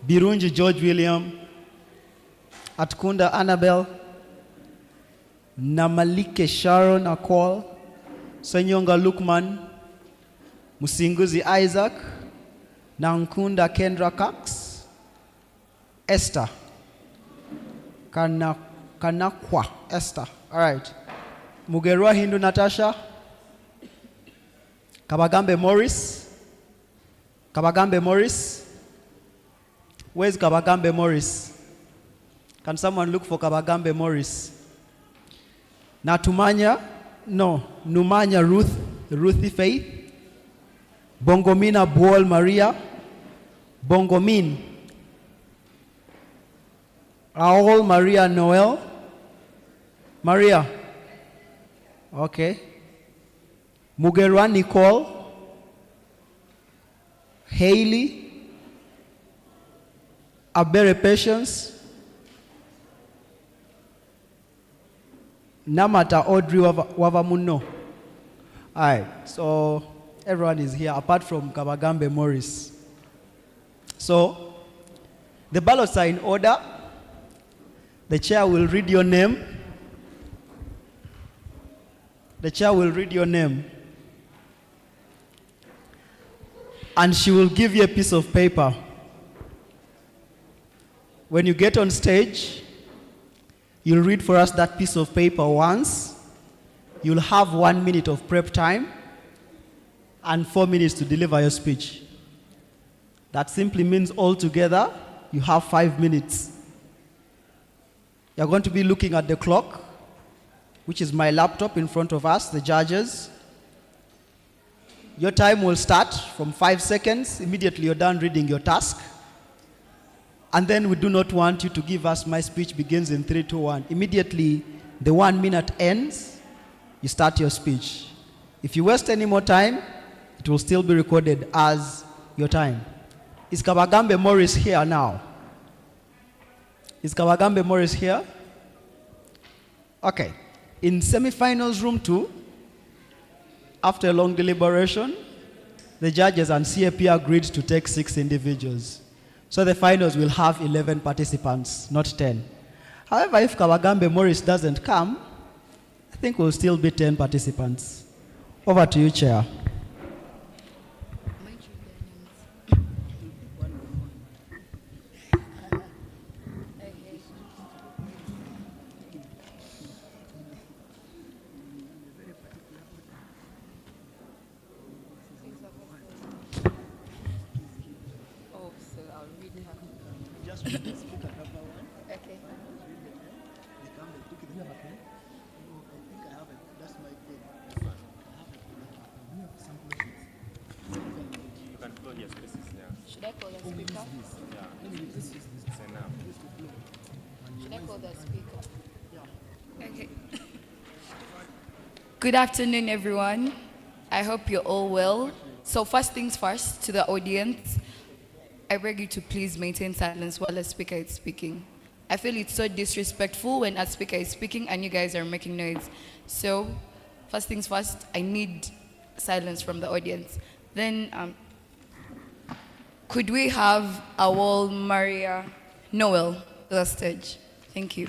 Birunji George William, Atkunda Annabel, Namalike Sharon Akwal, Sanyonga Lukman, Musinguzi Isaac, Nankunda Kendra Cox, Esther, Kanakwa Esther. All right. Mugerwa Hindu Natasha, Kabagambe Morris, Kabagambe Morris. Where's Kabagambe Morris? Can someone look for Kabagambe Morris? Numanya Ruthie Faith, Bongomina Buol Maria, Bongomin, Raul Maria Noel, Maria, okay, Mugerwa Nicole, Haley, Abere Patience, Namata Audrey Wavamuno. All right, so everyone is here apart from Kabagambe Morris. So the ballots are in order. The chair will read your name. The chair will read your name. And she will give you a piece of paper. When you get on stage, you'll read for us that piece of paper once. You'll have 1 minute of prep time and 4 minutes to deliver your speech. That simply means altogether, you have 5 minutes. You're going to be looking at the clock, which is my laptop in front of us, the judges. Your time will start from 5 seconds. Immediately you're done reading your task. And then we do not want you to give us my speech begins in 3, 2, 1. Immediately the 1 minute ends, you start your speech. If you waste any more time, it will still be recorded as your time. Is Kabagambe Morris here now? Is Kabagambe Morris here? Okay. In semifinals room 2, after a long deliberation, the judges and CAP agreed to take 6 individuals. So the finals will have 11 participants, not 10. However, if Kabagambe Morris doesn't come, I think we'll still be 10 participants. Over to you, Chair. Should I call the speaker? Should I call the speaker? Okay. Good afternoon, everyone. I hope you're all well. So first things first, to the audience, I beg you to please maintain silence while a speaker is speaking. I feel it's so disrespectful when a speaker is speaking and you guys are making noise. So first things first, I need silence from the audience. Then, could we have Awol Maria Noel to the stage? Thank you.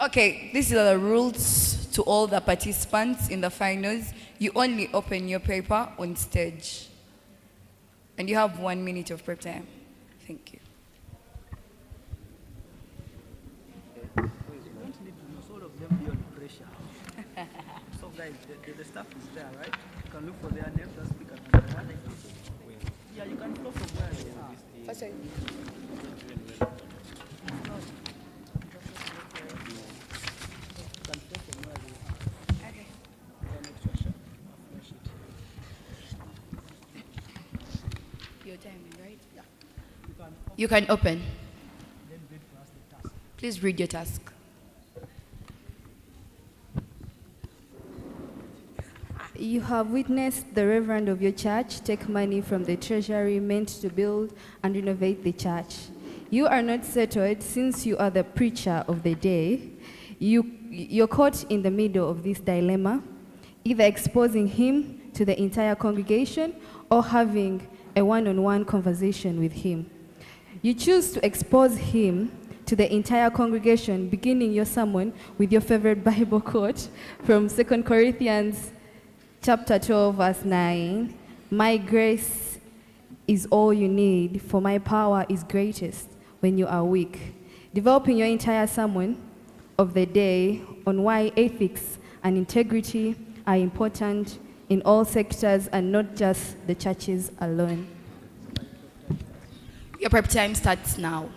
Okay, these are the rules to all the participants in the finals. You only open your paper on stage. And you have 1 minute of prep time. Thank you. So guys, the staff is there, right? You can look for their names and speak another one. Yeah, you can flow from where they are. First, okay. Your timing, right? Yeah. You can open. Then read for us the task. Please read your task. You have witnessed the reverend of your church take money from the treasury meant to build and renovate the church. You are not settled since you are the preacher of the day. You you're caught in the middle of this dilemma, either exposing him to the entire congregation or having a one-on-one conversation with him. You choose to expose him to the entire congregation, beginning your sermon with your favorite Bible quote from 2 Corinthians chapter 12, verse 9. My grace is all you need, for my power is greatest when you are weak. Developing your entire sermon of the day on why ethics and integrity are important in all sectors and not just the churches alone. Your prep time starts now.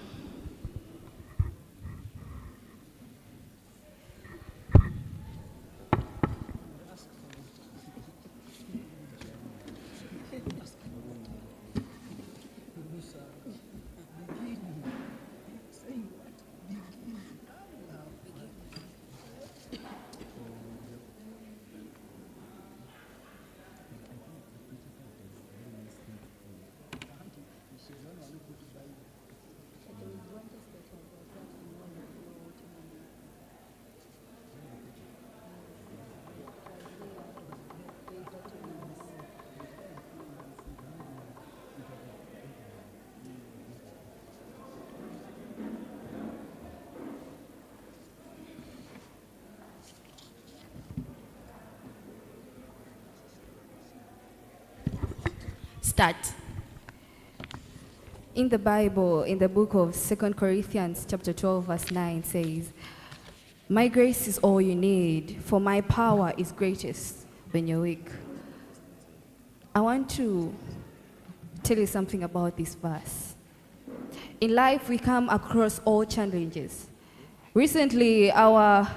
Start. In the Bible, in the book of 2 Corinthians chapter 12, verse 9 says, my grace is all you need, for my power is greatest when you're weak. I want to tell you something about this verse. In life, we come across all challenges. Recently, our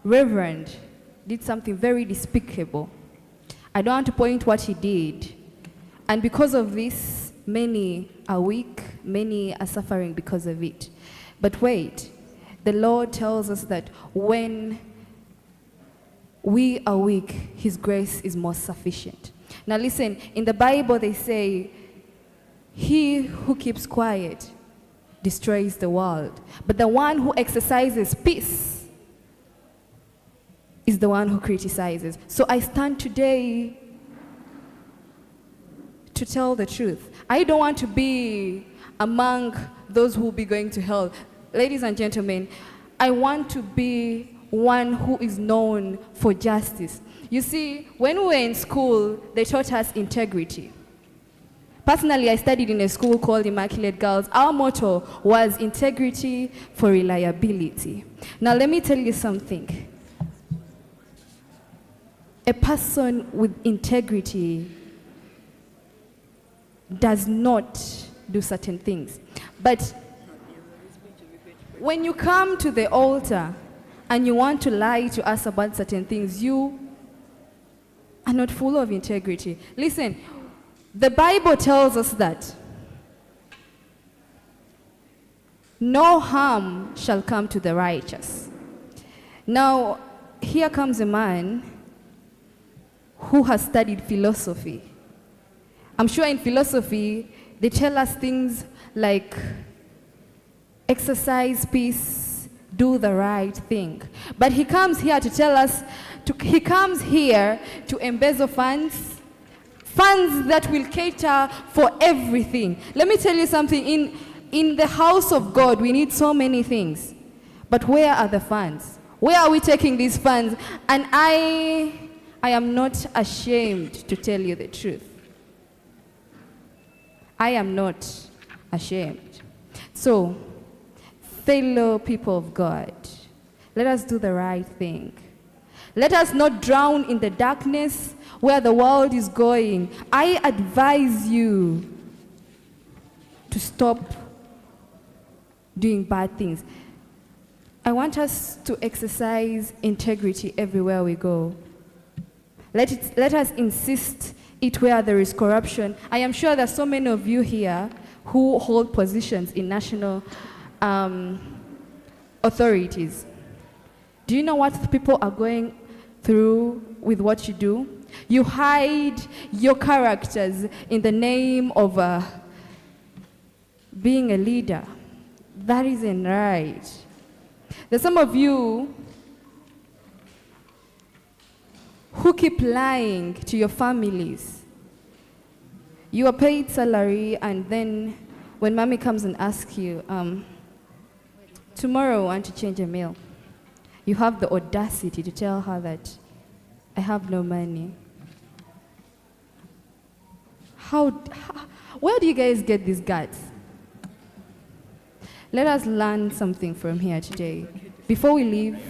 reverend did something very despicable. I don't want to point what he did. And because of this, many are weak, many are suffering because of it. But wait, the Lord tells us that when we are weak, his grace is more sufficient. Now listen, in the Bible they say, he who keeps quiet destroys the world, but the one who exercises peace is the one who criticizes. So I stand today to tell the truth. I don't want to be among those who will be going to hell. Ladies and gentlemen, I want to be one who is known for justice. You see, when we were in school, they taught us integrity. Personally, I studied in a school called Immaculate Girls. Our motto was integrity for reliability. Now, let me tell you something. A person with integrity does not do certain things. But when you come to the altar and you want to lie to us about certain things, you are not full of integrity. Listen, the Bible tells us that no harm shall come to the righteous. Now, here comes a man who has studied philosophy. I'm sure in philosophy, they tell us things like exercise peace, do the right thing. But he comes here to tell us, he comes here to embezzle funds that will cater for everything. Let me tell you something, in the house of God, we need so many things. But where are the funds? Where are we taking these funds? And I am not ashamed to tell you the truth. I am not ashamed. So, fellow people of God, let us do the right thing. Let us not drown in the darkness where the world is going. I advise you to stop doing bad things. I want us to exercise integrity everywhere we go. Let us insist it where there is corruption. I am sure there's so many of you here who hold positions in national authorities. Do you know what people are going through with what you do? You hide your characters in the name of being a leader. That isn't right. There's some of you who keep lying to your families. You are paid salary, and then when mommy comes and asks you, tomorrow I want to change a meal, you have the audacity to tell her that I have no money. Where do you guys get these guts? Let us learn something from here today. Before we leave,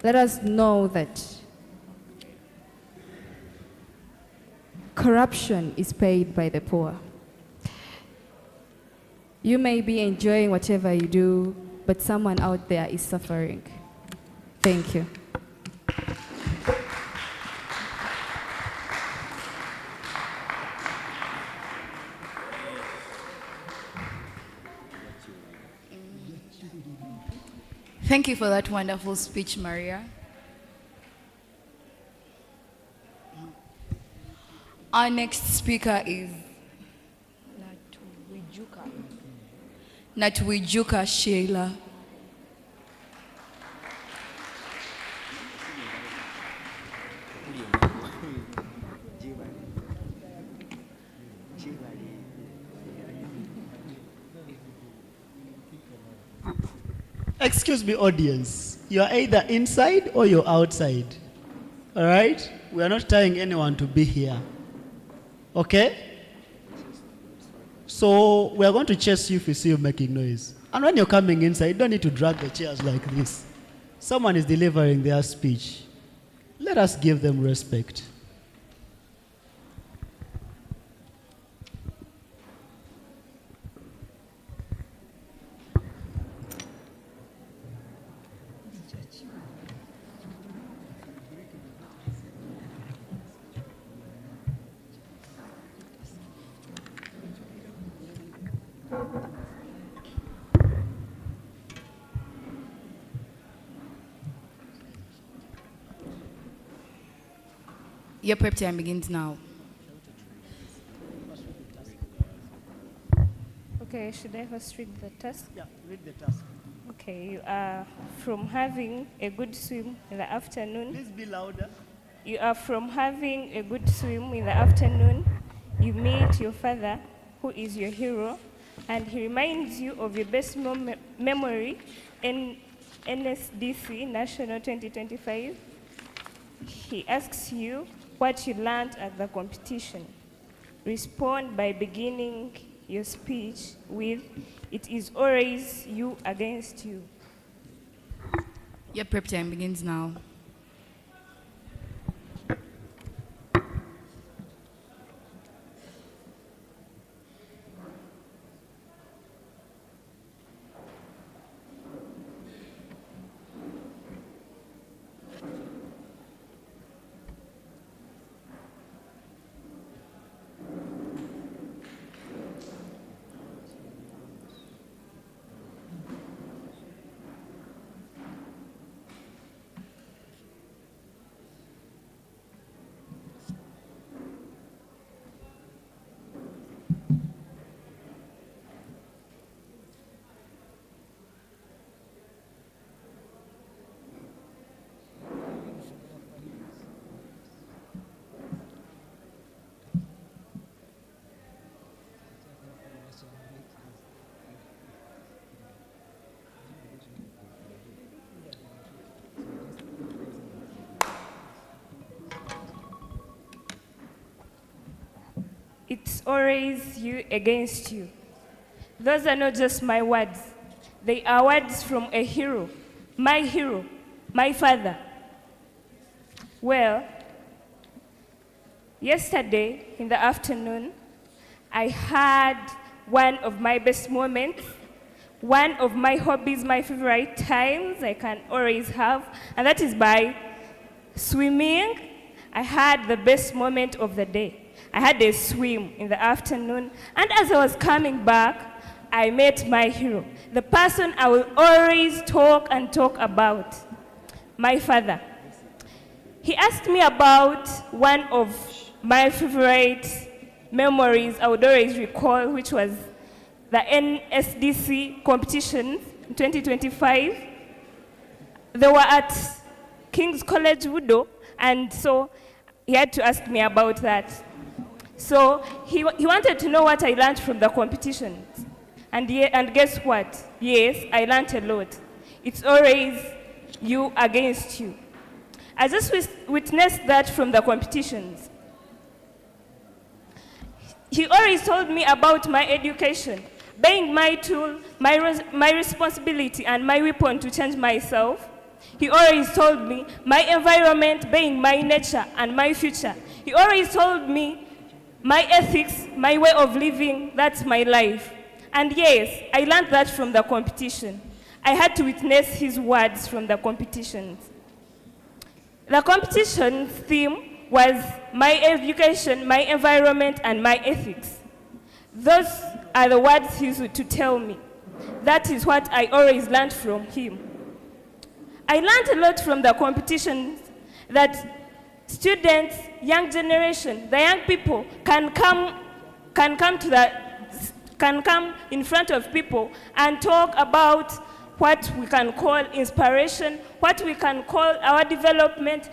let us know that corruption is paid by the poor. You may be enjoying whatever you do, but someone out there is suffering. Thank you. Thank you for that wonderful speech, Maria. Our next speaker is Natwijuka Sheila. Excuse me, audience. You are either inside or you're outside. All right? We are not telling anyone to be here. Okay? So we are going to chase you if we see you making noise. And when you're coming inside, you don't need to drag the chairs like this. Someone is delivering their speech. Let us give them respect. Your prep time begins now. Okay, should I first read the task? Yeah, read the task. Okay, you are from having a good swim in the afternoon. Please be louder. You are from having a good swim in the afternoon. You meet your father, who is your hero, and he reminds you of your best memory in Njsdc National 2025. He asks you what you learned at the competition. Respond by beginning your speech with, "It is always you against you." Your prep time begins now. It's always you against you. Those are not just my words. They are words from a hero, my father. Well, yesterday in the afternoon, I had one of my best moments, one of my hobbies, my favorite times I can always have, and that is by swimming. I had the best moment of the day. I had a swim in the afternoon, and as I was coming back, I met my hero, the person I will always talk about, my father. He asked me about one of my favorite memories I would always recall, which was the Njsdc competition in 2025. They were at King's College BUDO, And so he had to ask me about that. So he wanted to know what I learned from the competitions. And guess what? Yes, I learned a lot. It's always you against you. I just witnessed that from the competitions. He always told me about my education, being my tool, my responsibility, and my weapon to change myself. He always told me my environment being my nature and my future. He always told me my ethics, my way of living, that's my life. And yes, I learned that from the competition. I had to witness his words from the competitions. The competition's theme was my education, my environment, and my ethics. Those are the words he used to tell me. That is what I always learned from him. I learned a lot from the competitions that students, young generation, the young people can come in front of people and talk about what we can call inspiration, what we can call our development.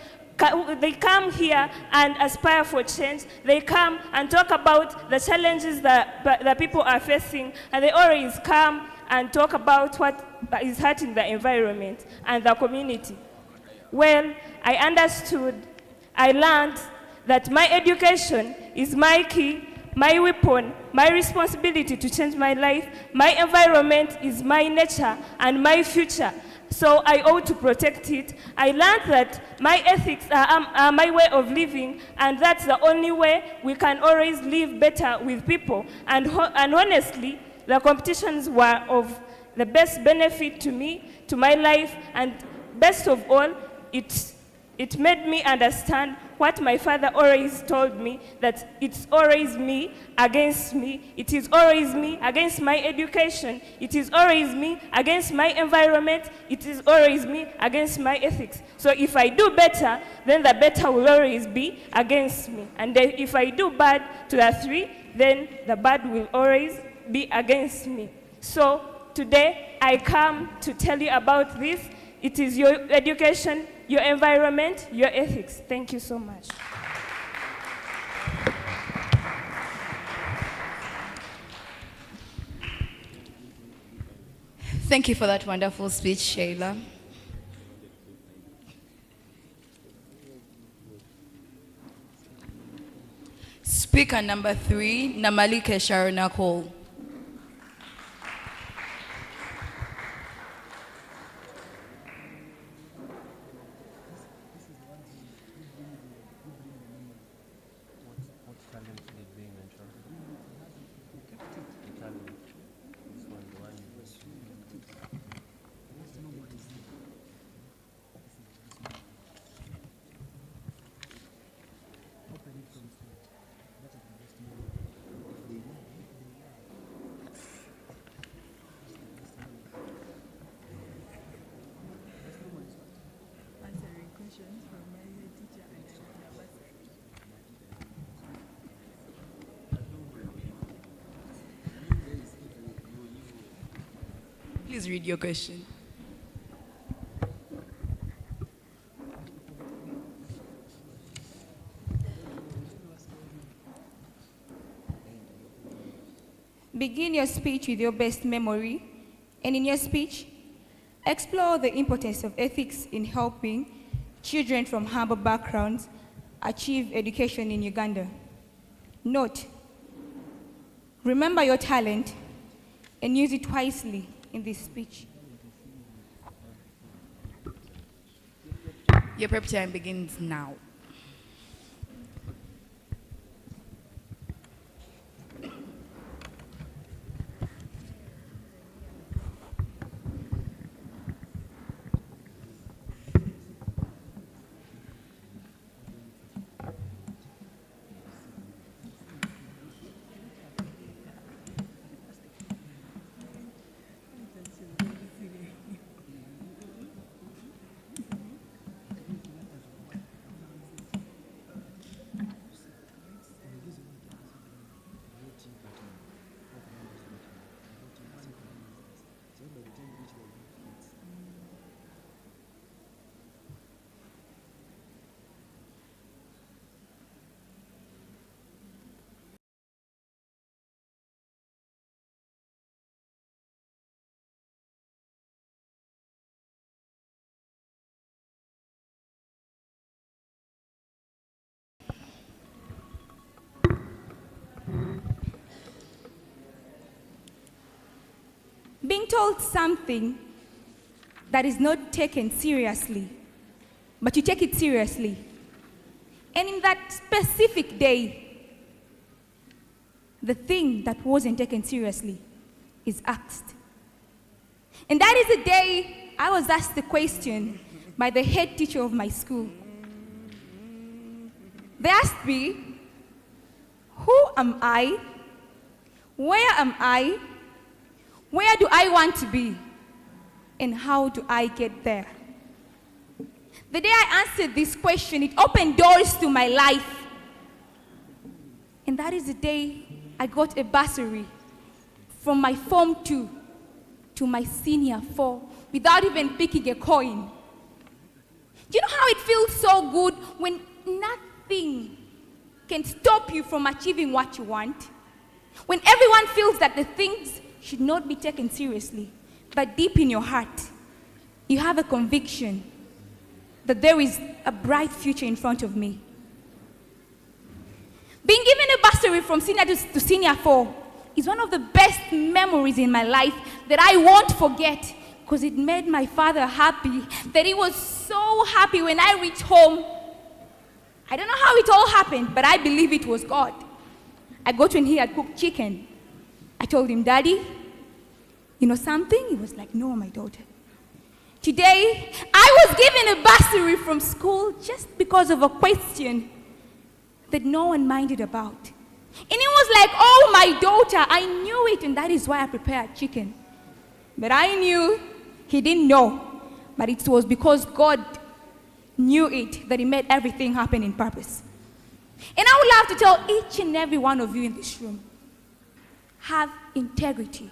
They come here and aspire for change. They come and talk about the challenges that people are facing, and they always come and talk about what is hurting the environment and the community. Well, I understood, I learned that my education is my key, my weapon, my responsibility to change my life. My environment is my nature and my future, so I ought to protect it. I learned that my ethics are my way of living, and that's the only way we can always live better with people. And honestly, the competitions were of the best benefit to me, to my life, and best of all, it made me understand what my father always told me, that it's always me against me. It is always me against my education. It is always me against my environment. It is always me against my ethics. So if I do better, then the better will always be against me. And then if I do bad to the three, then the bad will always be against me. So today I come to tell you about this. It is your education, your environment, your ethics. Thank you so much. Thank you for that wonderful speech, Sheila. Speaker number 3, Namalike Sharona Cole. Please read your question. Begin your speech with your best memory, and in your speech, explore the importance of ethics in helping children from humble backgrounds achieve education in Uganda. Note, remember your talent and use it wisely in this speech. Your prep time begins now. being told something that is not taken seriously, but you take it seriously. And in that specific day, the thing that wasn't taken seriously is asked. And that is the day I was asked the question by the head teacher of my school. They asked me, who am I? Where am I? Where do I want to be? And how do I get there? The day I answered this question, it opened doors to my life. And that is the day I got a bursary from my Form 2 to my Senior 4 without even picking a coin. Do you know how it feels so good when nothing can stop you from achieving what you want? When everyone feels that the things should not be taken seriously, but deep in your heart, you have a conviction that there is a bright future in front of me. Being given a bursary from Senior to Senior 4 is one of the best memories in my life that I won't forget, because it made my father happy, that he was so happy when I reached home. I don't know how it all happened, but I believe it was God. I got when he had cooked chicken. I told him, Daddy, you know something? He was like, no, my daughter. Today, I was given a bursary from school just because of a question that no one minded about. And it was like, oh, my daughter, I knew it, and that is why I prepared chicken. But I knew he didn't know, but it was because God knew it that he made everything happen in purpose. And I would love to tell each and every one of you in this room, have integrity.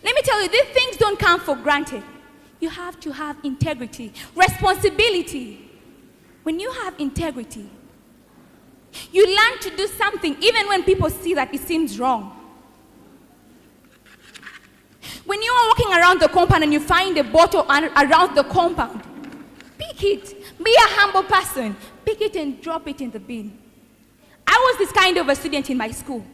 Let me tell you, these things don't come for granted. You have to have integrity, responsibility. When you have integrity, you learn to do something even when people see that it seems wrong. When you are walking around the compound and you find a bottle around the compound, pick it. Be a humble person. Pick it and drop it in the bin. I was this kind of a student in my school.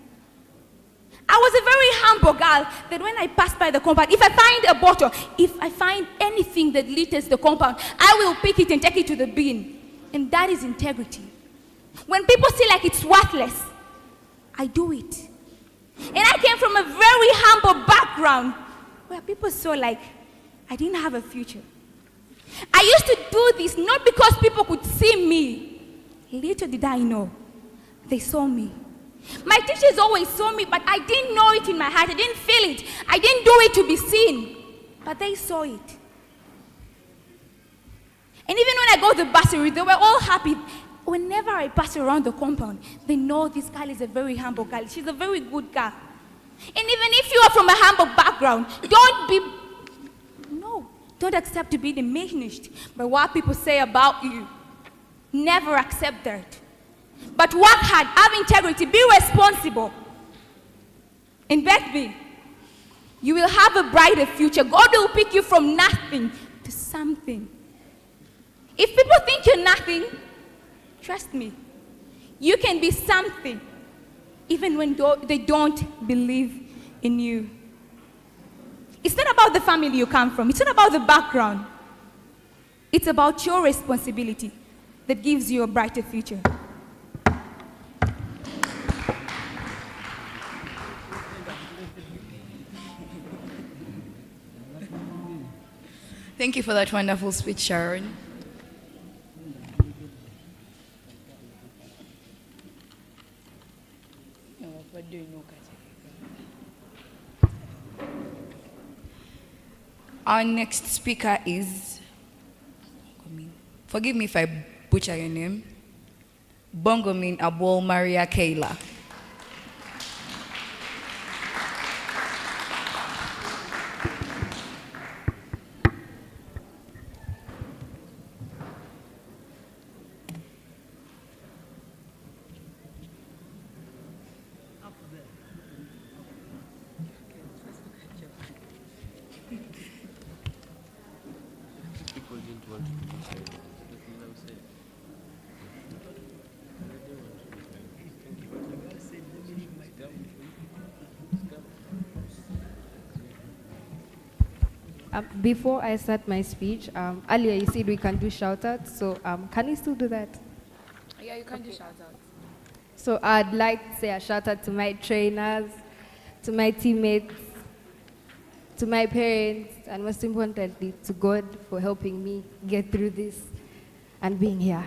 I was a very humble girl that when I pass by the compound, if I find a bottle, if I find anything that litters the compound, I will pick it and take it to the bin. And that is integrity. When people see like it's worthless, I do it. And I came from a very humble background where people saw like I didn't have a future. I used to do this not because people could see me. Little did I know, they saw me. My teachers always saw me, but I didn't know it in my heart. I didn't feel it. I didn't do it to be seen, but they saw it. And even when I got the bursary, they were all happy. Whenever I pass around the compound, they know this girl is a very humble girl. She's a very good girl. And even if you are from a humble background, don't accept to be diminished by what people say about you. Never accept that. But work hard, have integrity, be responsible. And bet me, you will have a brighter future. God will pick you from nothing to something. If people think you're nothing, trust me, you can be something even when they don't believe in you. It's not about the family you come from. It's not about the background. It's about your responsibility that gives you a brighter future. Thank you for that wonderful speech, Sharon. Our next speaker is, forgive me if I butcher your name, Bongomin Abol Maria Kayla. Before I start my speech, earlier you said we can do shout-outs, so can we still do that? Yeah, you can do shout out. So I'd like to say a shout-out to my trainers, to my teammates, to my parents, and most importantly, to God for helping me get through this and being here.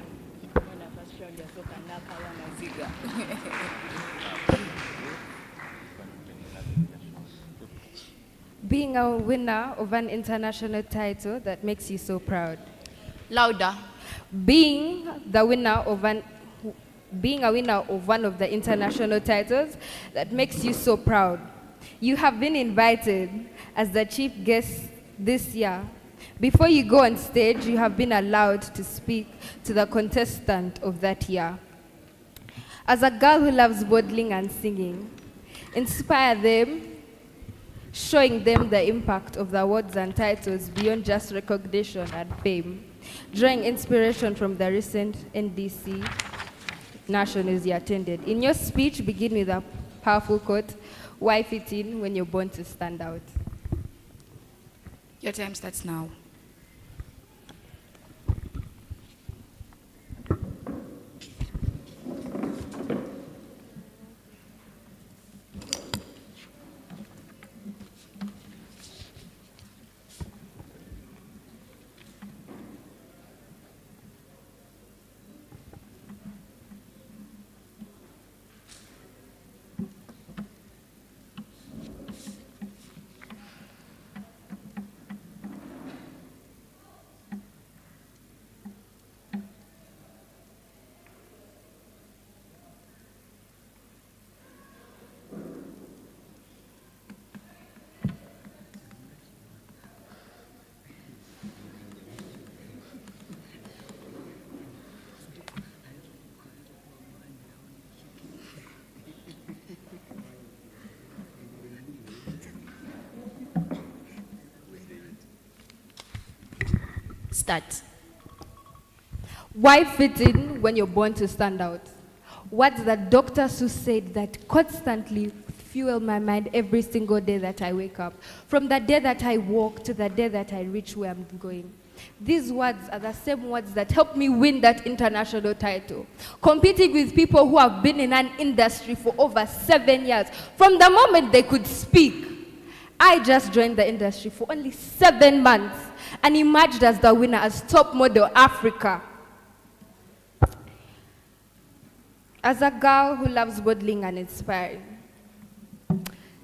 Being a winner of an international title that makes you so proud. Louder. Being a winner of one of the international titles that makes you so proud. You have been invited as the chief guest this year. Before you go on stage, you have been allowed to speak to the contestant of that year. As a girl who loves modeling and singing, inspire them, showing them the impact of the awards and titles beyond just recognition and fame, drawing inspiration from the recent NDC nationals you attended. In your speech, begin with a powerful quote, "Why fit in when you're born to stand out?" Your time starts now. Start. Why fit in when you're born to stand out? What's the doctors who said that constantly fuel my mind every single day that I wake up, from the day that I walk to the day that I reach where I'm going. These words are the same words that helped me win that international title. Competing with people who have been in an industry for over 7 years. From the moment they could speak, I just joined the industry for only 7 months and emerged as the winner as top model Africa. As a girl who loves modeling and inspiring,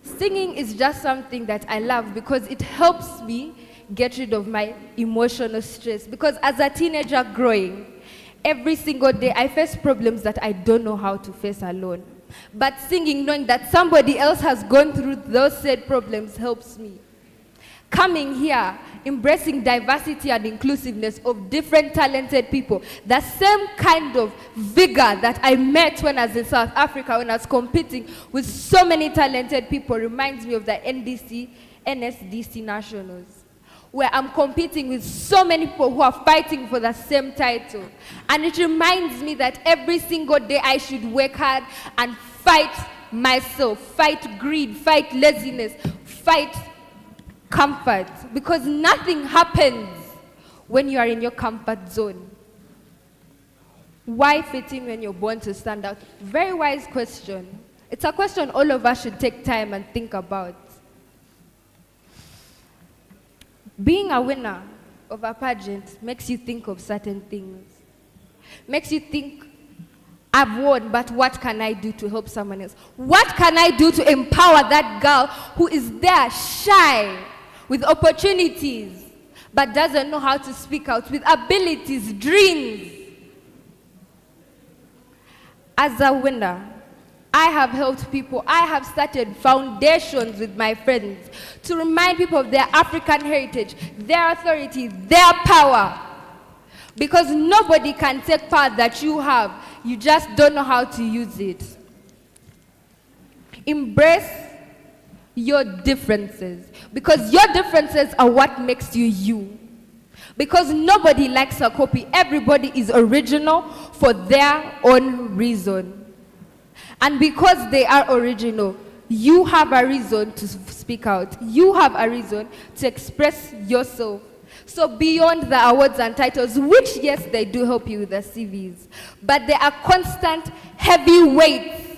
singing is just something that I love because it helps me get rid of my emotional stress. Because as a teenager growing, every single day I face problems that I don't know how to face alone. But singing, knowing that somebody else has gone through those said problems, helps me. Coming here, embracing diversity and inclusiveness of different talented people, the same kind of vigor that I met when I was in South Africa, when I was competing with so many talented people, reminds me of the Njsdc nationals, where I'm competing with so many people who are fighting for the same title. And it reminds me that every single day I should work hard and fight myself, fight greed, fight laziness, fight comfort, because nothing happens when you are in your comfort zone. Why fit in when you're born to stand out? Very wise question. It's a question all of us should take time and think about. Being a winner of a pageant makes you think of certain things. Makes you think, I've won, but what can I do to help someone else? What can I do to empower that girl who is there, shy, with opportunities, but doesn't know how to speak out, with abilities, dreams? As a winner, I have helped people. I have started foundations with my friends to remind people of their African heritage, their authority, their power. Because nobody can take power that you have. You just don't know how to use it. Embrace your differences, because your differences are what makes you you. Because nobody likes a copy. Everybody is original for their own reason. And because they are original, you have a reason to speak out. You have a reason to express yourself. So beyond the awards and titles, which yes, they do help you with the CVs, but there are constant heavy weights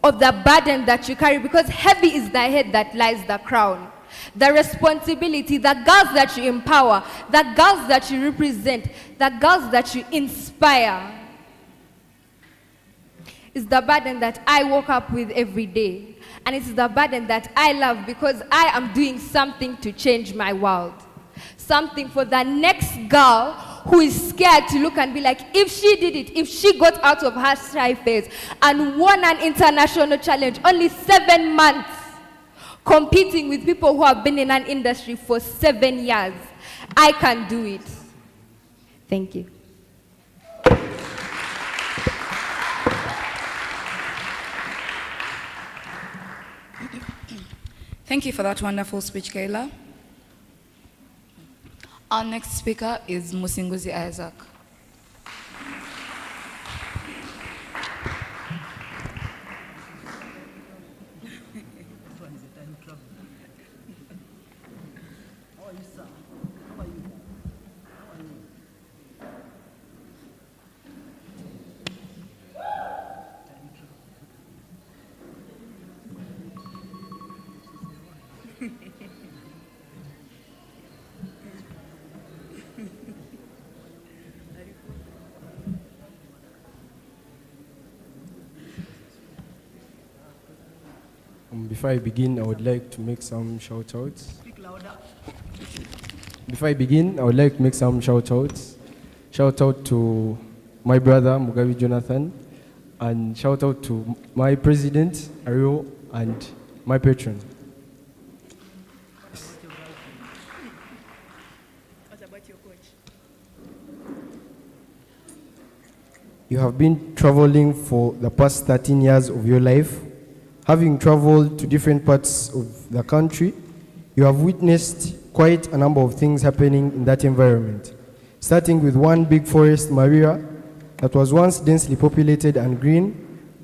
of the burden that you carry, because heavy is the head that lies the crown. The responsibility, the girls that you empower, the girls that you represent, the girls that you inspire, is the burden that I woke up with every day. And it's the burden that I love, because I am doing something to change my world. Something for the next girl who is scared to look and be like, if she did it, if she got out of her shy phase and won an international challenge, only 7 months, competing with people who have been in an industry for 7 years, I can do it. Thank you. Thank you for that wonderful speech, Kayla. Our next speaker is Njsdc Isaac. Before I begin, I would like to make some shout-outs. Speak louder. Before I begin, I would like to make some shout-outs. Shout-out to my brother, Mugabe Jonathan, and shout-out to my president, Ario, and my patron. What about your coach? You have been traveling for the past 13 years of your life. Having traveled to different parts of the country, you have witnessed quite a number of things happening in that environment. Starting with one big forest, Maria, that was once densely populated and green,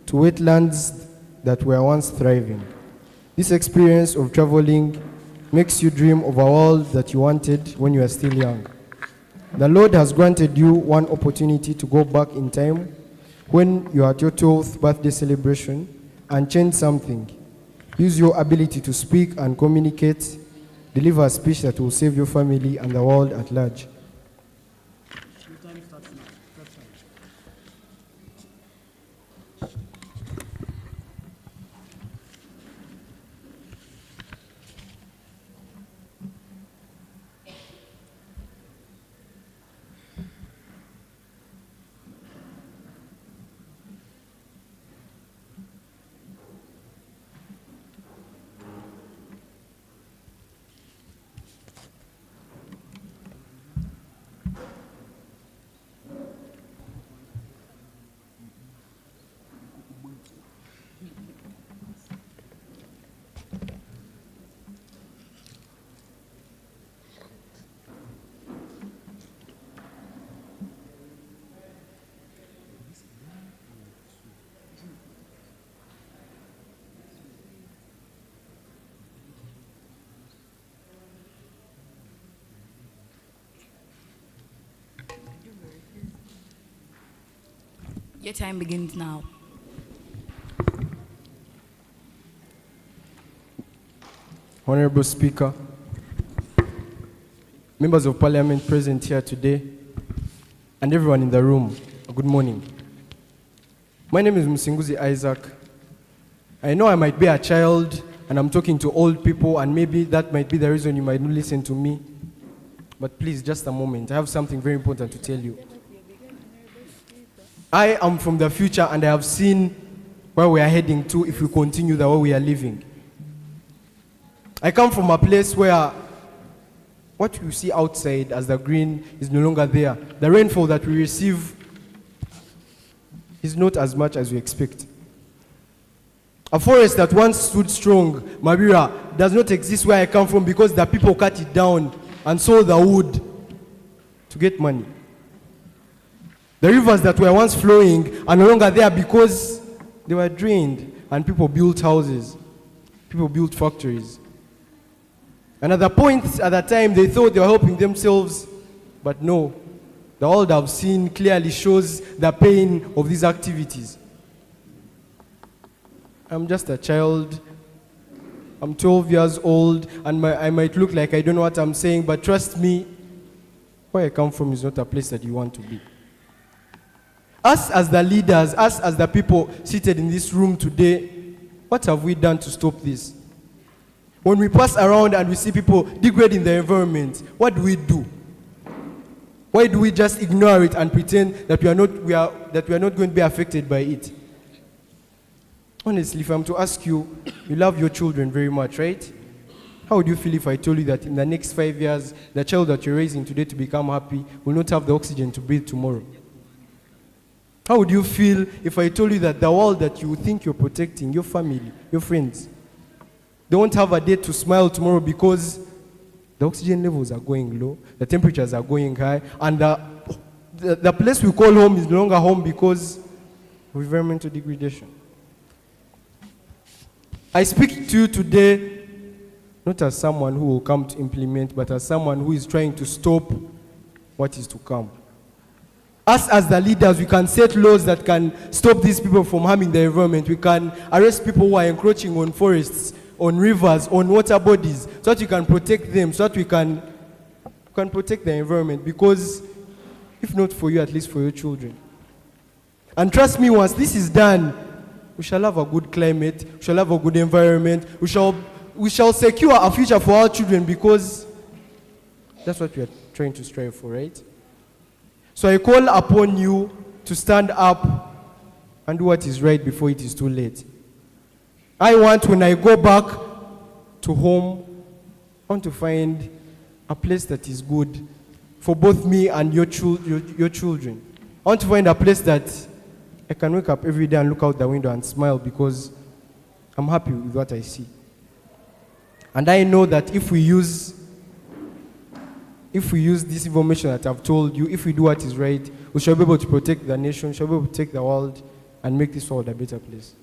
to wetlands that were once thriving. This experience of traveling makes you dream of a world that you wanted when you were still young. The Lord has granted you one opportunity to go back in time when you are at your 12th birthday celebration and change something. Use your ability to speak and communicate. Deliver a speech that will save your family and the world at large. Your time begins now. Honorable Speaker, members of Parliament present here today, and everyone in the room, good morning. My name is Njsdc Isaac. I know I might be a child and I'm talking to old people, and maybe that might be the reason you might not listen to me. But please, just a moment. I have something very important to tell you. I am from the future, and I have seen where we are heading to if we continue the way we are living. I come from a place where what you see outside as the green is no longer there. The rainfall that we receive is not as much as we expect. A forest that once stood strong, Mabira, does not exist where I come from because the people cut it down and sold the wood to get money. The rivers that were once flowing are no longer there because they were drained and people built houses. People built factories. And at the point, at that time, they thought they were helping themselves, but no. The world I've seen clearly shows the pain of these activities. I'm just a child. I'm 12 years old, and I might look like I don't know what I'm saying, but trust me, where I come from is not a place that you want to be. Us as the leaders, us as the people seated in this room today, what have we done to stop this? When we pass around and we see people degrading the environment, what do we do? Why do we just ignore it and pretend that we are not going to be affected by it? Honestly, if I'm to ask you, you love your children very much, right? How would you feel if I told you that in the next 5 years, the child that you're raising today to become happy will not have the oxygen to breathe tomorrow? How would you feel if I told you that the world that you think you're protecting, your family, your friends, they won't have a day to smile tomorrow because the oxygen levels are going low, the temperatures are going high, and the place we call home is no longer home because of environmental degradation? I speak to you today not as someone who will come to implement, but as someone who is trying to stop what is to come. Us as the leaders, we can set laws that can stop these people from harming the environment. We can arrest people who are encroaching on forests, on rivers, on water bodies, so that we can protect them, so that we can protect the environment. Because if not for you, at least for your children. And trust me, once this is done, we shall have a good climate, we shall have a good environment, we shall secure a future for our children, because that's what we are trying to strive for, right? So I call upon you to stand up and do what is right before it is too late. I want, when I go back to home, I want to find a place that is good for both me and your children. I want to find a place that I can wake up every day and look out the window and smile because I'm happy with what I see. And I know that if we use this information that I've told you, if we do what is right, we shall be able to protect the nation, we shall be able to protect the world, and make this world a better place.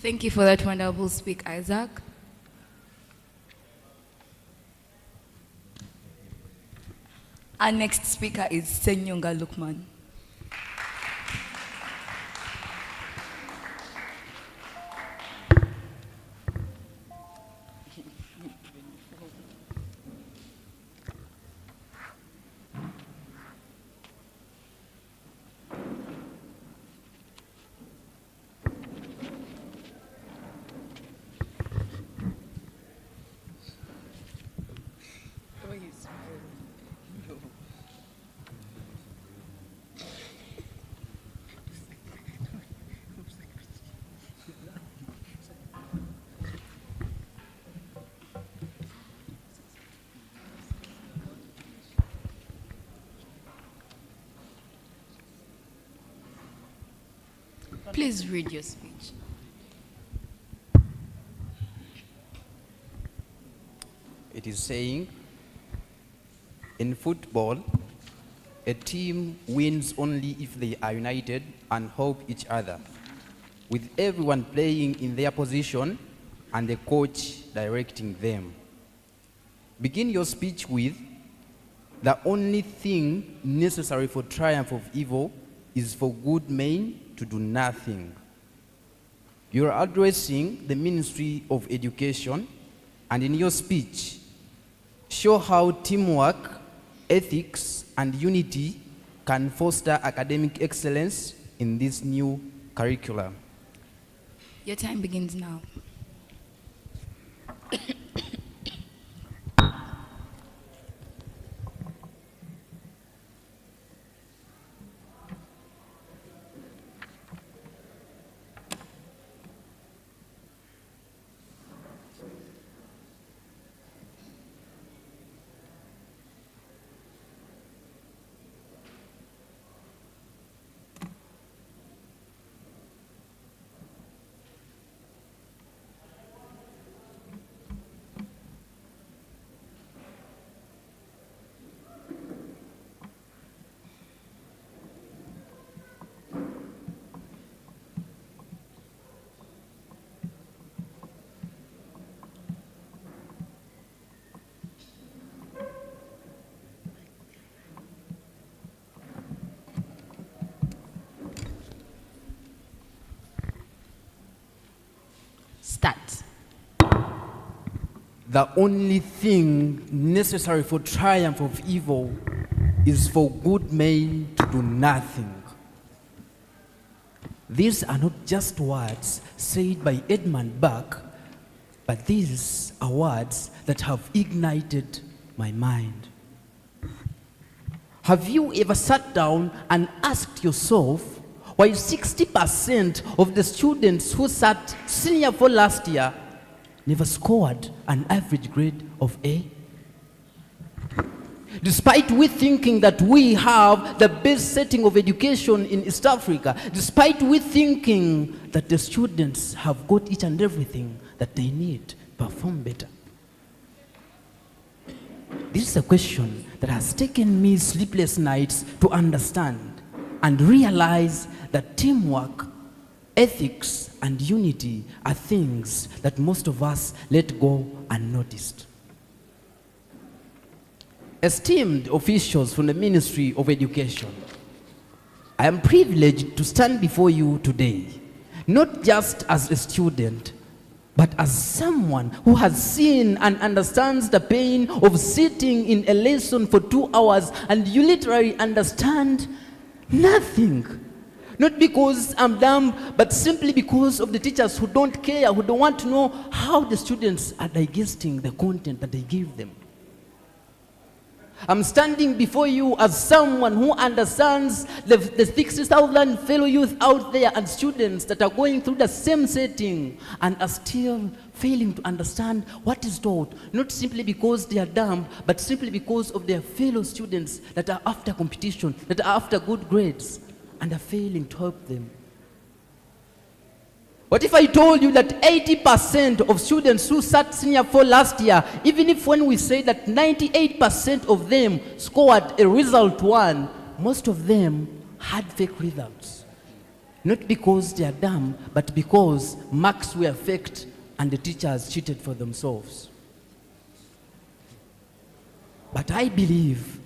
Thank you for that wonderful speak, Isaac. Our next speaker is Senyonga Lukman. Please read your speech. It is saying, in football, a team wins only if they are united and help each other, with everyone playing in their position and the coach directing them. Begin your speech with, the only thing necessary for triumph of evil is for good men to do nothing. You are addressing the Ministry of Education, and in your speech, show how teamwork, ethics, and unity can foster academic excellence in this new curriculum. Your time begins now. Start. The only thing necessary for triumph of evil is for good men to do nothing. These are not just words said by Edmund Burke, but these are words that have ignited my mind. Have you ever sat down and asked yourself why 60% of the students who sat senior for last year never scored an average grade of A? Despite we thinking that we have the best setting of education in East Africa, despite we thinking that the students have got each and everything that they need to perform better. This is a question that has taken me sleepless nights to understand and realize that teamwork, ethics, and unity are things that most of us let go unnoticed. Esteemed officials from the Ministry of Education, I am privileged to stand before you today, not just as a student, but as someone who has seen and understands the pain of sitting in a lesson for 2 hours and you literally understand nothing. Not because I'm dumb, but simply because of the teachers who don't care, who don't want to know how the students are digesting the content that they give them. I'm standing before you as someone who understands the 60,000 fellow youth out there and students that are going through the same setting and are still failing to understand what is taught, not simply because they are dumb, but simply because of their fellow students that are after competition, that are after good grades, and are failing to help them. What if I told you that 80% of students who sat senior 4 last year, even if when we say that 98% of them scored a result 1, most of them had fake results. Not because they are dumb, but because marks were faked and the teachers cheated for themselves. But I believe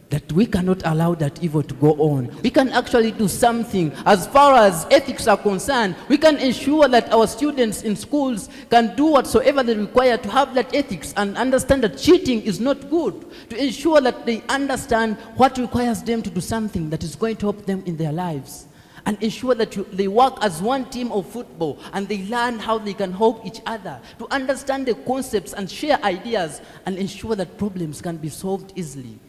that we cannot allow that evil to go on. We can actually do something as far as ethics are concerned. We can ensure that our students in schools can do whatsoever they require to have that ethics and understand that cheating is not good. To ensure that they understand what requires them to do something that is going to help them in their lives. And ensure that they work as one team of football and they learn how they can help each other. To understand the concepts and share ideas and ensure that problems can be solved easily.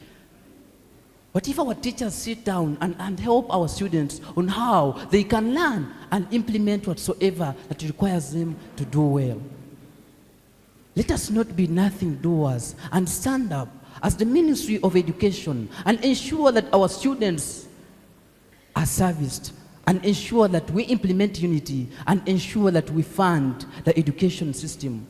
What if our teachers sit down and help our students on how they can learn and implement whatsoever that requires them to do well? Let us not be nothing doers and stand up as the Ministry of Education and ensure that our students are serviced and ensure that we implement unity and ensure that we fund the education system.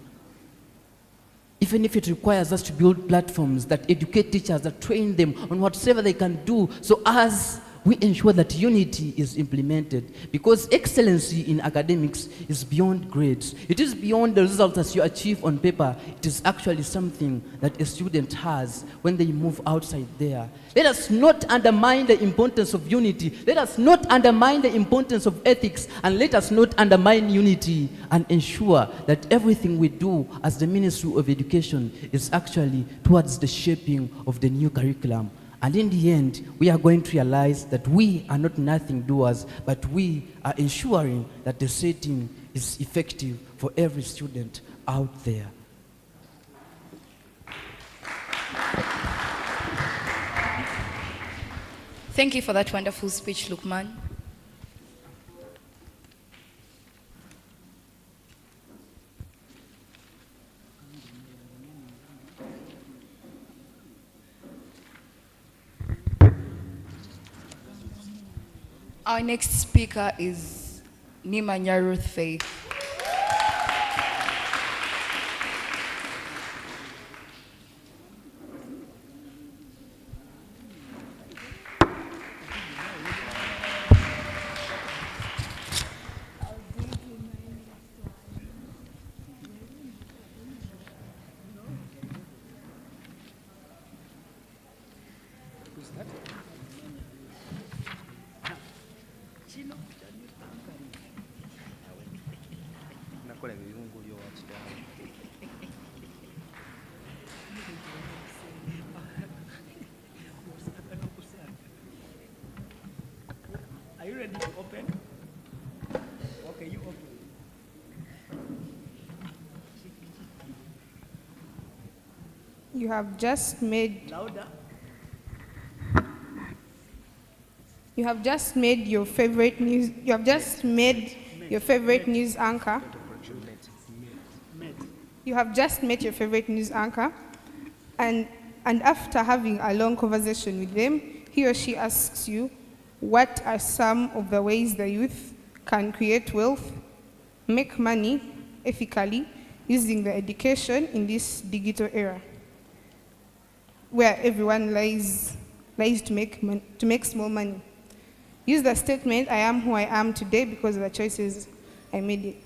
Even if it requires us to build platforms that educate teachers, that train them on whatever they can do, so as we ensure that unity is implemented. Because excellency in academics is beyond grades. It is beyond the results that you achieve on paper. It is actually something that a student has when they move outside there. Let us not undermine the importance of unity. Let us not undermine the importance of ethics. And let us not undermine unity and ensure that everything we do as the Ministry of Education is actually towards the shaping of the new curriculum. And in the end, we are going to realize that we are not nothing doers, but we are ensuring that the setting is effective for every student out there. Thank you for that wonderful speech, Lukman. Our next speaker is Nimanya Ruth Faith. Are you ready to open? Okay, you open. You have just made Louder. You have just made your favorite news. You have just made your favorite news anchor. You have just met your favorite news anchor, and after having a long conversation with them, he or she asks you, what are some of the ways the youth can create wealth, make money ethically, using the education in this digital era, where everyone lies to make small money. Use the statement, I am who I am today because of the choices I made it.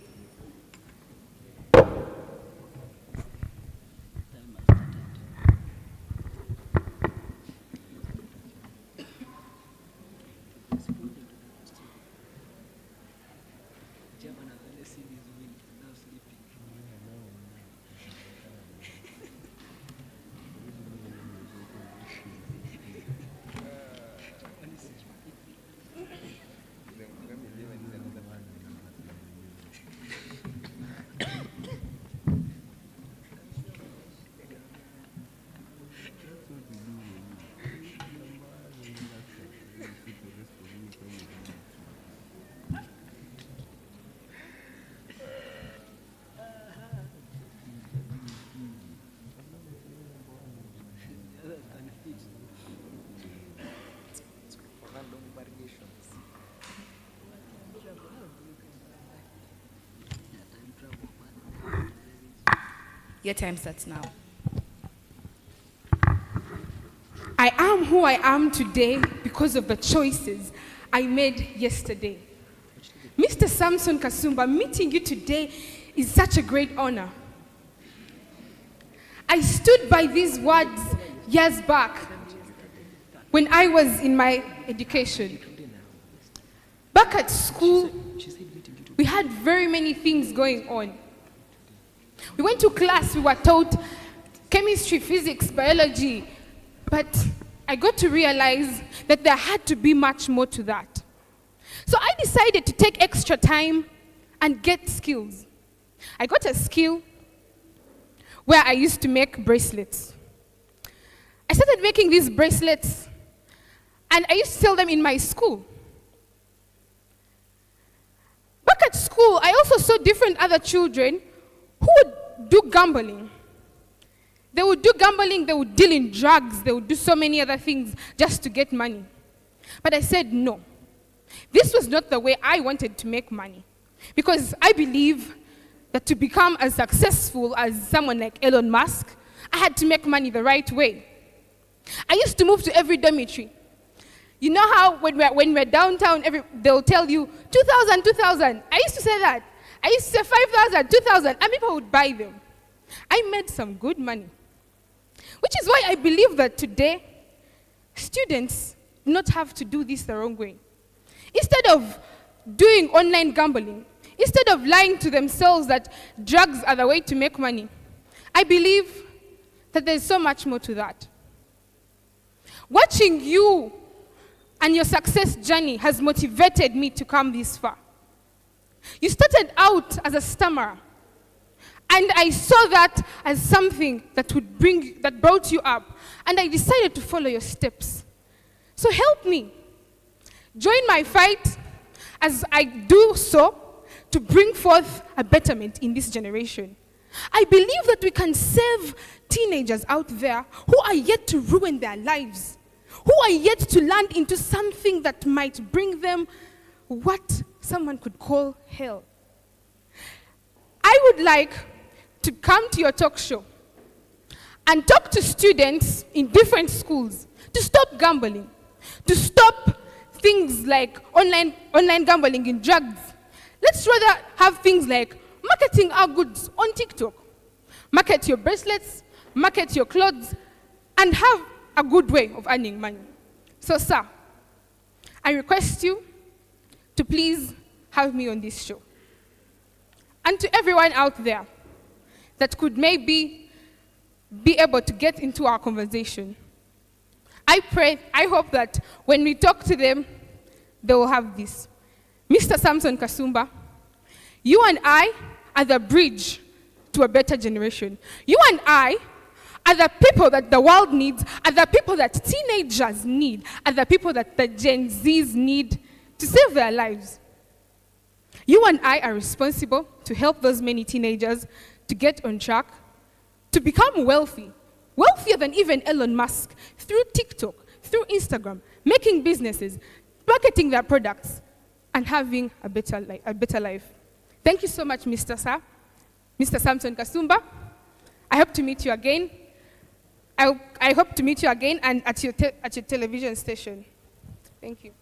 Your time starts now. I am who I am today because of the choices I made yesterday. Mr. Samson Kasumba, meeting you today is such a great honor. I stood by these words years back when I was in my education. Back at school, we had very many things going on. We went to class, we were taught chemistry, physics, biology, but I got to realize that there had to be much more to that. So I decided to take extra time and get skills. I got a skill where I used to make bracelets. I started making these bracelets, and I used to sell them in my school. Back at school, I also saw different other children who would do gambling. They would do gambling, they would deal in drugs, they would do so many other things just to get money. But I said no. This was not the way I wanted to make money. Because I believe that to become as successful as someone like Elon Musk, I had to make money the right way. I used to move to every dormitory. You know how when we're downtown, they'll tell you, 2,000, 2,000. I used to say that. I used to say 5,000, 2,000, and people would buy them. I made some good money. Which is why I believe that today, students do not have to do this the wrong way. Instead of doing online gambling, instead of lying to themselves that drugs are the way to make money, I believe that there's so much more to that. Watching you and your success journey has motivated me to come this far. You started out as a stammerer, and I saw that as something that brought you up, and I decided to follow your steps. So help me. Join my fight as I do so to bring forth a betterment in this generation. I believe that we can save teenagers out there who are yet to ruin their lives, who are yet to land into something that might bring them what someone could call hell. I would like to come to your talk show and talk to students in different schools to stop gambling, to stop things like online gambling in drugs. Let's rather have things like marketing our goods on TikTok. Market your bracelets, market your clothes, and have a good way of earning money. So, sir, I request you to please have me on this show. and to everyone out there that could maybe be able to get into our conversation. I hope that when we talk to them, they will have this. Mr. Samson Kasumba, you and I are the bridge to a better generation. You and I are the people that the world needs, are the people that teenagers need, are the people that the Gen Zs need to save their lives. You and I are responsible to help those many teenagers to get on track, to become wealthy, wealthier than even Elon Musk, through TikTok, through Instagram, making businesses, marketing their products, and having a better life. Thank you so much, Mr. Samson Kasumba. I hope to meet you again. I hope to meet you again and at your television station. Thank you.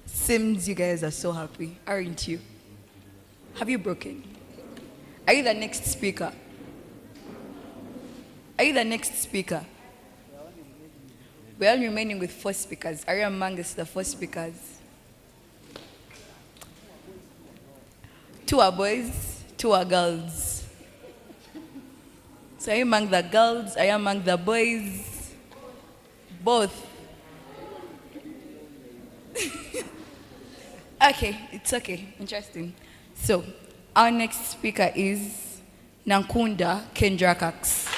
Seems you guys are so happy, aren't you? Have you broken? Are you the next speaker? Are you the next speaker? We are remaining with 4 speakers. Are you amongst the 4 speakers? 2 are boys, 2 are girls. So are you among the girls? Are you among the boys? Both. Okay, it's okay. Interesting. So, our next speaker is Nankunda Kendrakax.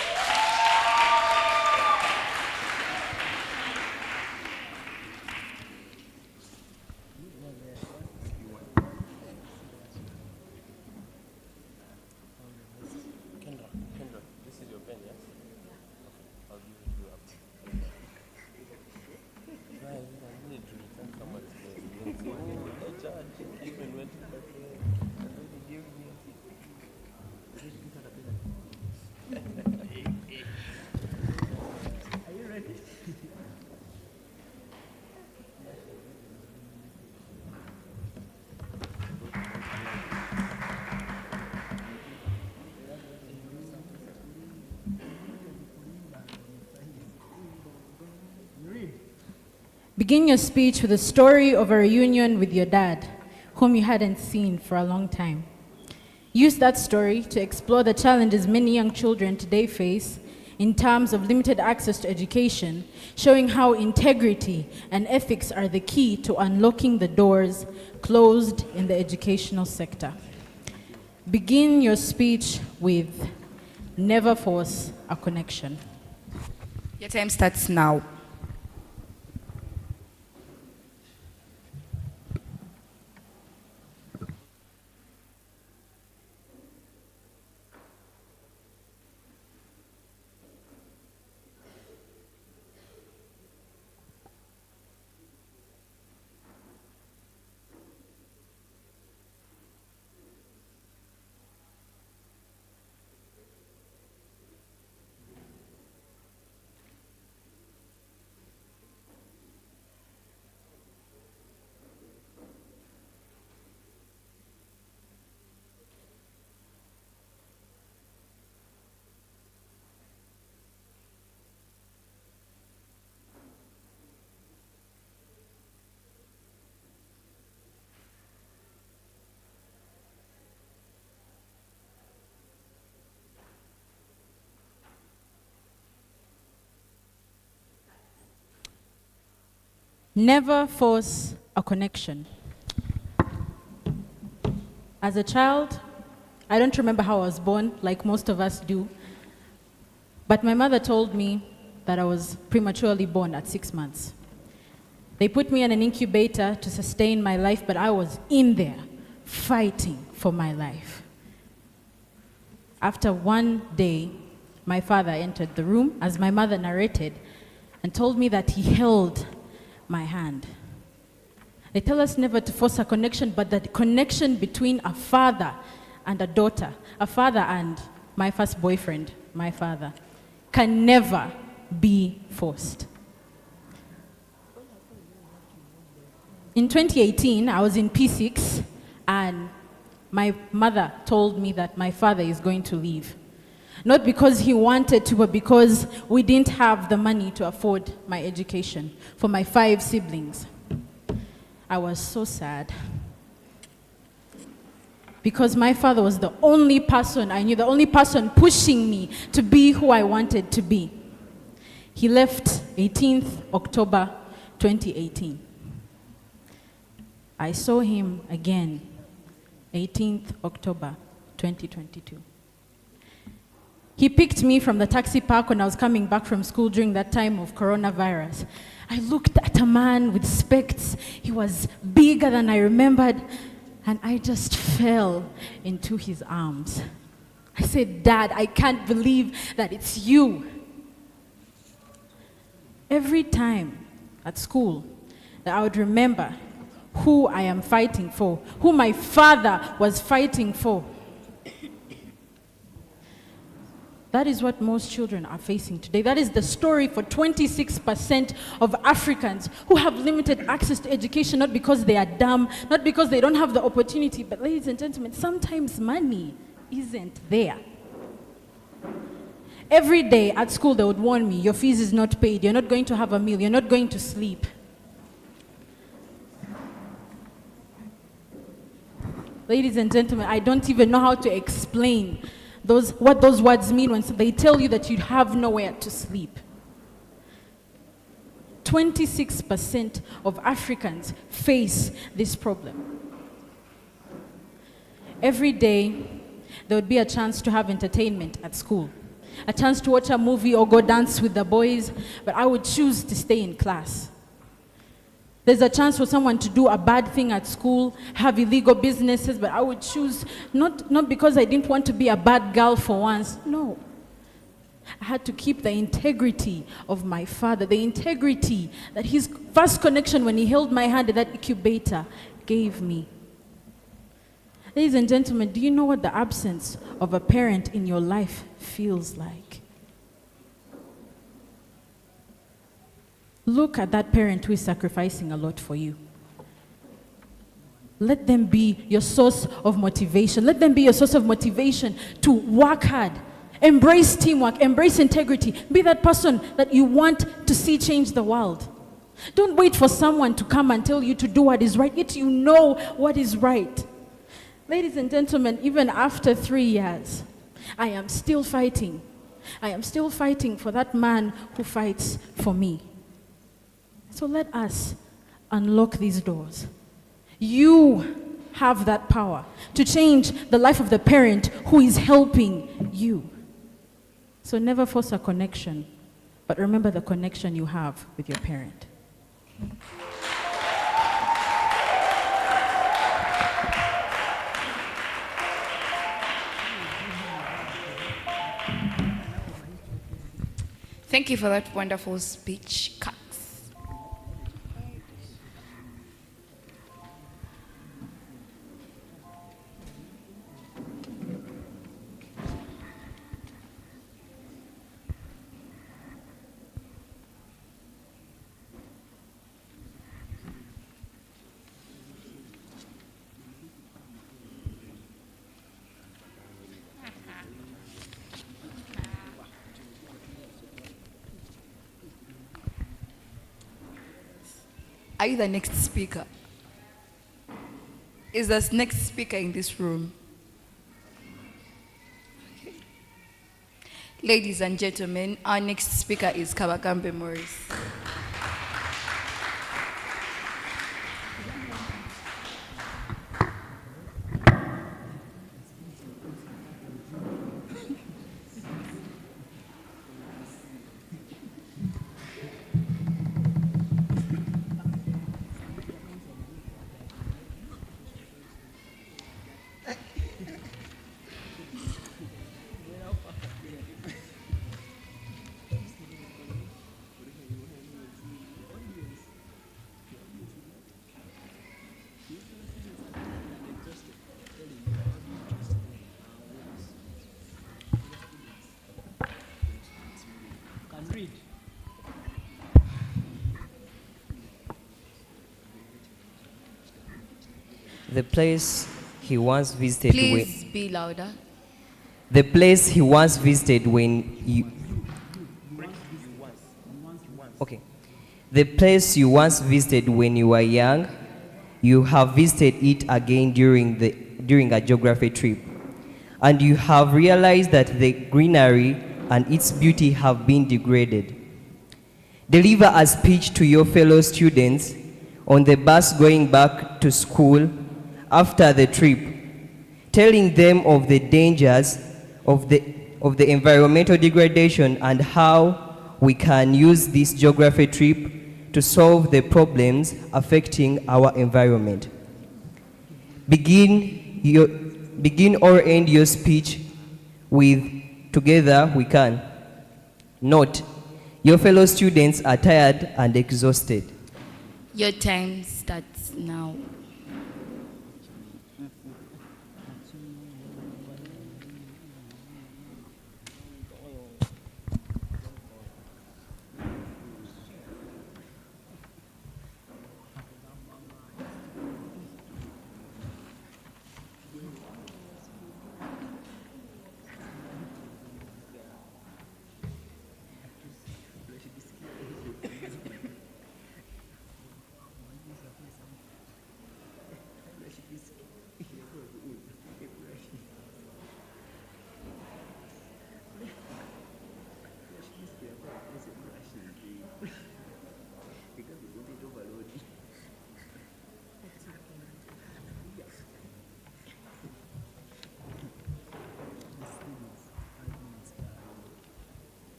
Begin your speech with a story of a reunion with your dad, whom you hadn't seen for a long time. Use that story to explore the challenges many young children today face in terms of limited access to education, showing how integrity and ethics are the key to unlocking the doors closed in the educational sector. Begin your speech with never force a connection. Your time starts now. Never force a connection. As a child, I don't remember how I was born, like most of us do, but my mother told me that I was prematurely born at 6 months. They put me in an incubator to sustain my life, but I was in there fighting for my life. After one day, my father entered the room, as my mother narrated, and told me that he held my hand. They tell us never to force a connection, but the connection between a father and a daughter, a father and my first boyfriend, my father, can never be forced. In 2018, I was in P6, and my mother told me that my father is going to leave. Not because he wanted to, but because we didn't have the money to afford my education for my 5 siblings. I was so sad. Because my father was the only person I knew, the only person pushing me to be who I wanted to be. He left 18th October 2018. I saw him again 18th October 2022. He picked me from the taxi park when I was coming back from school during that time of coronavirus. I looked at a man with specs. He was bigger than I remembered, and I just fell into his arms. I said, "Dad, I can't believe that it's you." Every time at school that I would remember who I am fighting for, who my father was fighting for. That is what most children are facing today. That is the story for 26% of Africans who have limited access to education, not because they are dumb, not because they don't have the opportunity, but ladies and gentlemen, sometimes money isn't there. Every day at school, they would warn me, your fees is not paid, you're not going to have a meal, you're not going to sleep. Ladies and gentlemen, I don't even know how to explain what those words mean when they tell you that you have nowhere to sleep. 26% of Africans face this problem. Every day, there would be a chance to have entertainment at school, a chance to watch a movie or go dance with the boys, but I would choose to stay in class. There's a chance for someone to do a bad thing at school, have illegal businesses, but I would choose, not because I didn't want to be a bad girl for once, no. I had to keep the integrity of my father, the integrity that his first connection when he held my hand at that incubator gave me. Ladies and gentlemen, do you know what the absence of a parent in your life feels like? Look at that parent who is sacrificing a lot for you. Let them be your source of motivation. Let them be your source of motivation to work hard. Embrace teamwork, embrace integrity. Be that person that you want to see change the world. Don't wait for someone to come and tell you to do what is right, yet you know what is right. Ladies and gentlemen, even after 3 years, I am still fighting. I am still fighting for that man who fights for me. So let us unlock these doors. You have that power to change the life of the parent who is helping you. So never force a connection, but remember the connection you have with your parent. Thank you for that wonderful speech, Cax. Are you the next speaker? Is the next speaker in this room? Okay. Ladies and gentlemen, our next speaker is Kabakambe Morris. The place he once visited. Please be louder. The place he once visited when you. Okay. The place you once visited when you were young, you have visited it again during a geography trip. And you have realized that the greenery and its beauty have been degraded. Deliver a speech to your fellow students on the bus going back to school after the trip, telling them of the dangers of the environmental degradation and how we can use this geography trip to solve the problems affecting our environment. Begin or end your speech with "Together we can." Note, your fellow students are tired and exhausted. Your time starts now.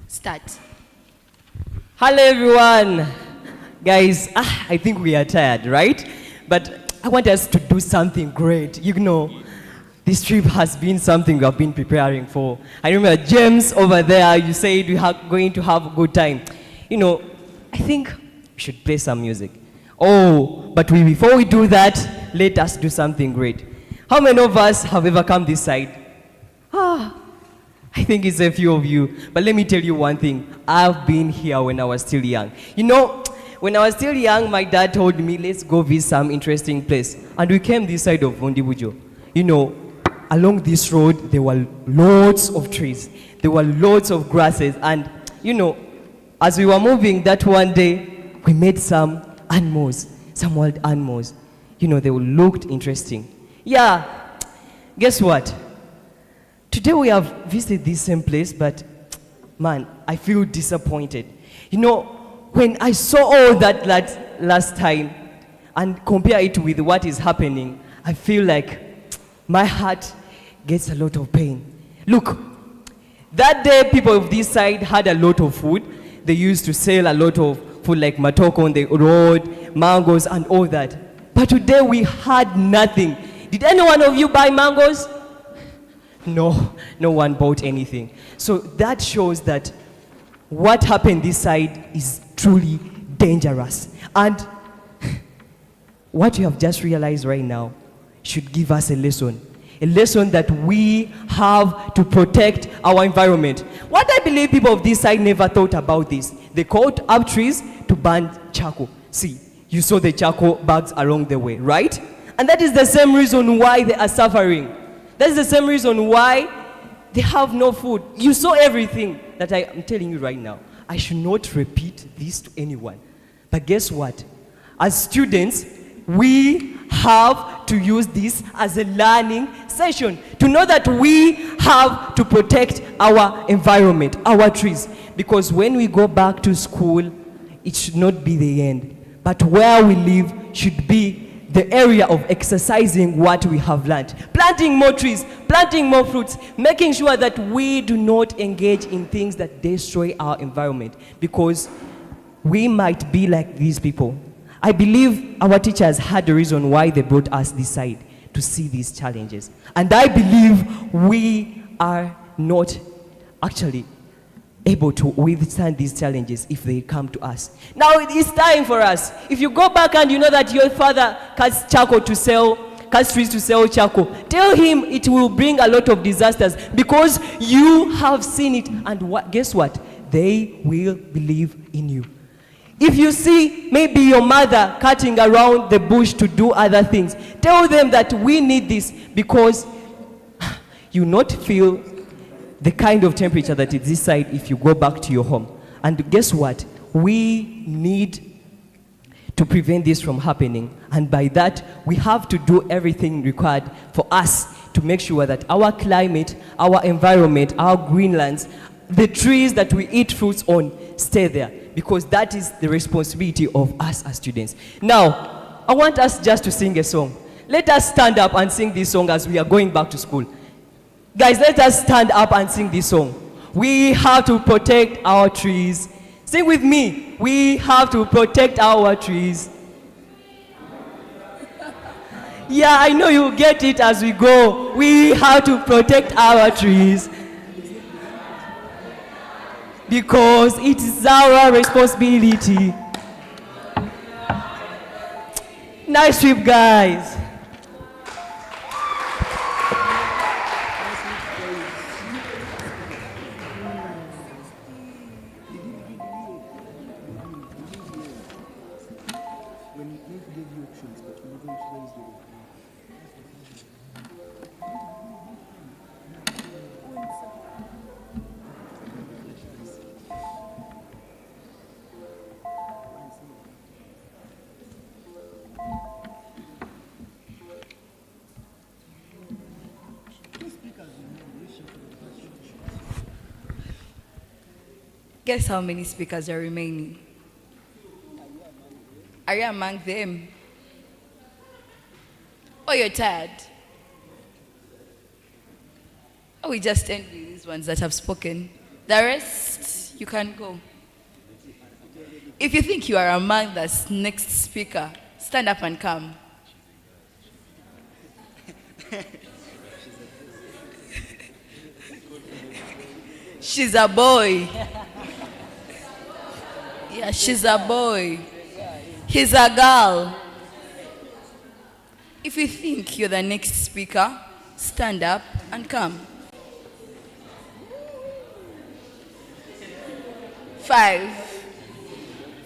Start. Hello everyone. Guys, I think we are tired, right? But I want us to do something great. You know, this trip has been something we have been preparing for. I remember James over there, you said we are going to have a good time. You know, I think we should play some music. Oh, but before we do that, let us do something great. How many of us have ever come this side? I think it's a few of you. But let me tell you one thing. I've been here when I was still young. You know, when I was still young, my dad told me, let's go visit some interesting place. And we came this side of Vondibujo. You know, along this road, there were lots of trees. There were lots of grasses. And, you know, as we were moving that one day, we met some animals, some wild animals. You know, they looked interesting. Yeah, guess what? Today we have visited this same place, but man, I feel disappointed. You know, when I saw all that last time and compare it with what is happening, I feel like my heart gets a lot of pain. Look, that day people of this side had a lot of food. They used to sell a lot of food like matoko on the road, mangoes and all that. But today we had nothing. Did any one of you buy mangoes? No, no one bought anything. So that shows that what happened this side is truly dangerous. And what you have just realized right now should give us a lesson that we have to protect our environment. What I believe people of this side never thought about this. They cut up trees to burn charcoal. See, you saw the charcoal bags along the way, right? And that is the same reason why they are suffering. That's the same reason why they have no food. You saw everything that I am telling you right now. I should not repeat this to anyone. But guess what? As students, we have to use this as a learning session to know that we have to protect our environment, our trees. Because when we go back to school, it should not be the end. But where we live should be the area of exercising what we have learned. Planting more trees, planting more fruits, making sure that we do not engage in things that destroy our environment, because we might be like these people. I believe our teachers had a reason why they brought us this side to see these challenges. And I believe we are not actually able to withstand these challenges if they come to us. Now it's time for us. If you go back and you know that your father cuts trees to sell charcoal, tell him it will bring a lot of disasters, because you have seen it, and guess what? They will believe in you. If you see maybe your mother cutting around the bush to do other things, tell them that we need this because you not feel the kind of temperature that is this side if you go back to your home. And guess what? We need to prevent this from happening. And by that, we have to do everything required for us to make sure that our climate, our environment, our greenlands, the trees that we eat fruits on stay there, because that is the responsibility of us as students. Now, I want us just to sing a song. Let us stand up and sing this song as we are going back to school. Guys, let us stand up and sing this song. We have to protect our trees. Sing with me. We have to protect our trees. Yeah, I know you get it as we go. We have to protect our trees, because it is our responsibility. Nice trip, guys. Guess how many speakers are remaining? Are you among them? Oh, you're tired? Oh, we just end with these ones that have spoken. The rest, you can go. If you think you are among the next speaker, stand up and come. She's a boy. Yeah, she's a boy. He's a girl. If you think you're the next speaker, stand up and come. 5,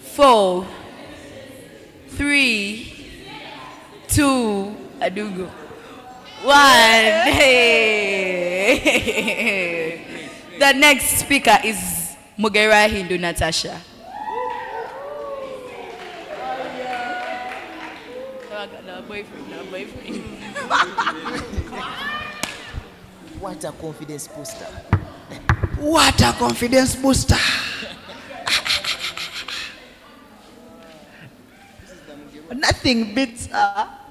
4, 3, 2, Adugo. 1. Hey. The next speaker is Mugera Hindu Natasha. What a confidence booster. What a confidence booster. Nothing beats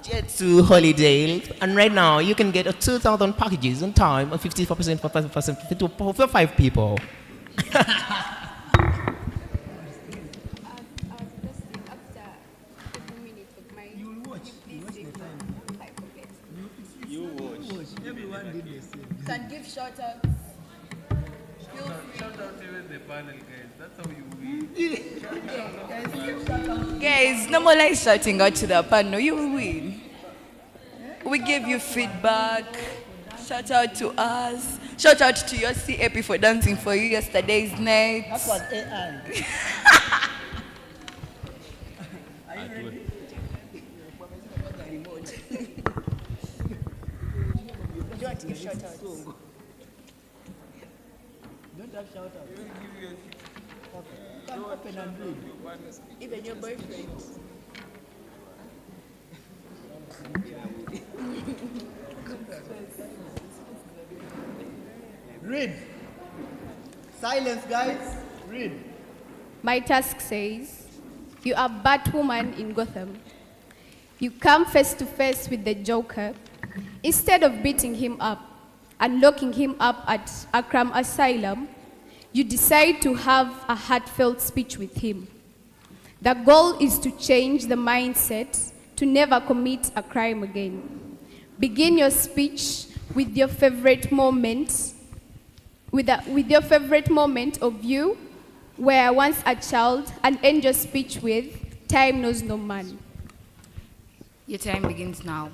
jet to holiday. And right now, you can get a 2,000 packages on time, a 54% for 5 people. Can give shout outs. Shout out even the panel, guys. That's how you win. Guys, no more like shouting out to the panel. You will win. We give you feedback. Shout out to us. Shout out to your CAP for dancing for you yesterday's night. That was AI. Are you ready? Don't give shout outs. Don't have shout outs. Come open and read. Even your boyfriend. Read. Silence, guys. Read. My task says, you are Batwoman in Gotham. You come face to face with the Joker. Instead of beating him up and locking him up at Arkham Asylum, you decide to have a heartfelt speech with him. The goal is to change the mindset to never commit a crime again. Begin your speech with your favorite moment, with your favorite moment of you were once a child, and end your speech with, time knows no man. Your time begins now.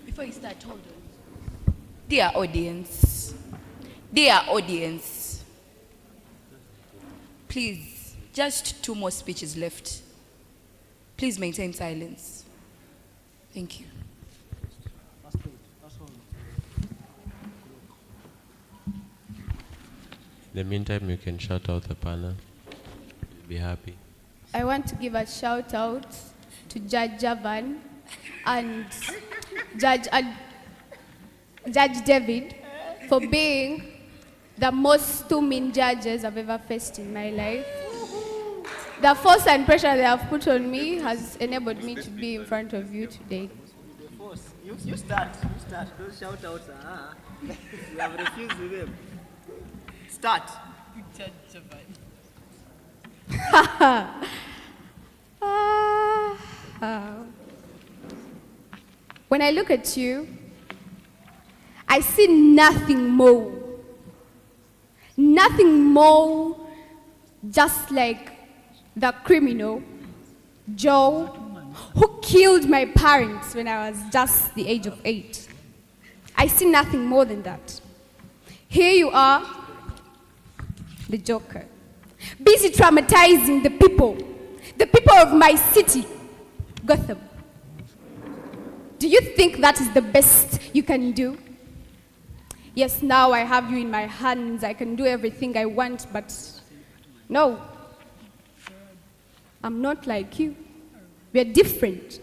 Before you start, hold on. Dear audience, please, just 2 more speeches left. Please maintain silence. Thank you. In the meantime, you can shout out the panel. We'll be happy. I want to give a shout out to Judge Javan and Judge David for being the most 2 mean judges I've ever faced in my life. The force and pressure they have put on me has enabled me to be in front of you today. You start. Those shout outs. You have refused with them. Start. Judge Javan. When I look at you, I see nothing more just like the criminal, Joe, who killed my parents when I was just the age of 8. I see nothing more than that. Here you are, the Joker, busy traumatizing the people of my city, Gotham. Do you think that is the best you can do? Yes, now I have you in my hands. I can do everything I want, but no. I'm not like you. We're different.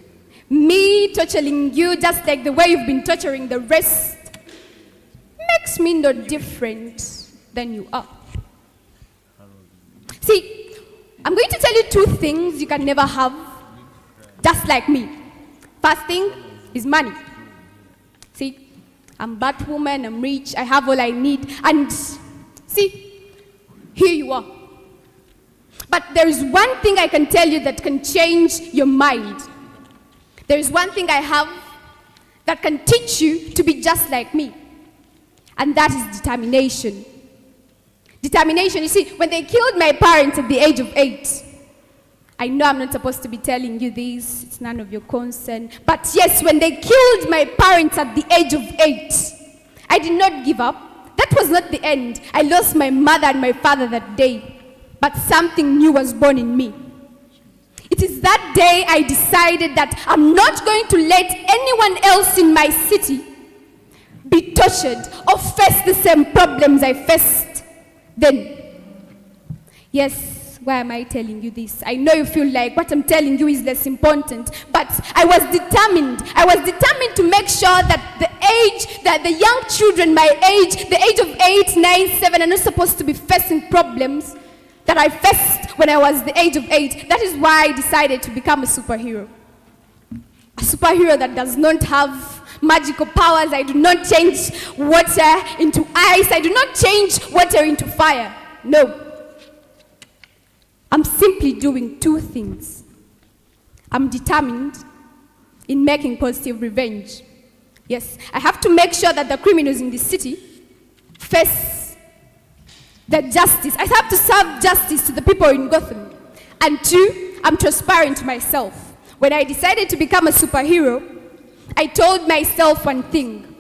Me torturing you just like the way you've been torturing the rest makes me no different than you are. See, I'm going to tell you 2 things you can never have, just like me. First thing is money. See, I'm Batwoman, I'm rich, I have all I need, and see, here you are. But there is one thing I can tell you that can change your mind. There is one thing I have that can teach you to be just like me, and that is determination. Determination. You see, when they killed my parents at the age of 8, I know I'm not supposed to be telling you this, it's none of your concern, but yes, when they killed my parents at the age of 8, I did not give up. That was not the end. I lost my mother and my father that day, but something new was born in me. It is that day I decided that I'm not going to let anyone else in my city be tortured or face the same problems I faced then. Yes, why am I telling you this? I know you feel like what I'm telling you is less important, but I was determined. I was determined to make sure that the young children my age, the age of 8, 9, 7, are not supposed to be facing problems that I faced when I was the age of 8. That is why I decided to become a superhero. A superhero that does not have magical powers. I do not change water into ice. I do not change water into fire. No. I'm simply doing 2 things. I'm determined in making positive revenge. Yes, I have to make sure that the criminals in this city face the justice. I have to serve justice to the people in Gotham. And 2, I'm transparent myself. When I decided to become a superhero, I told myself one thing.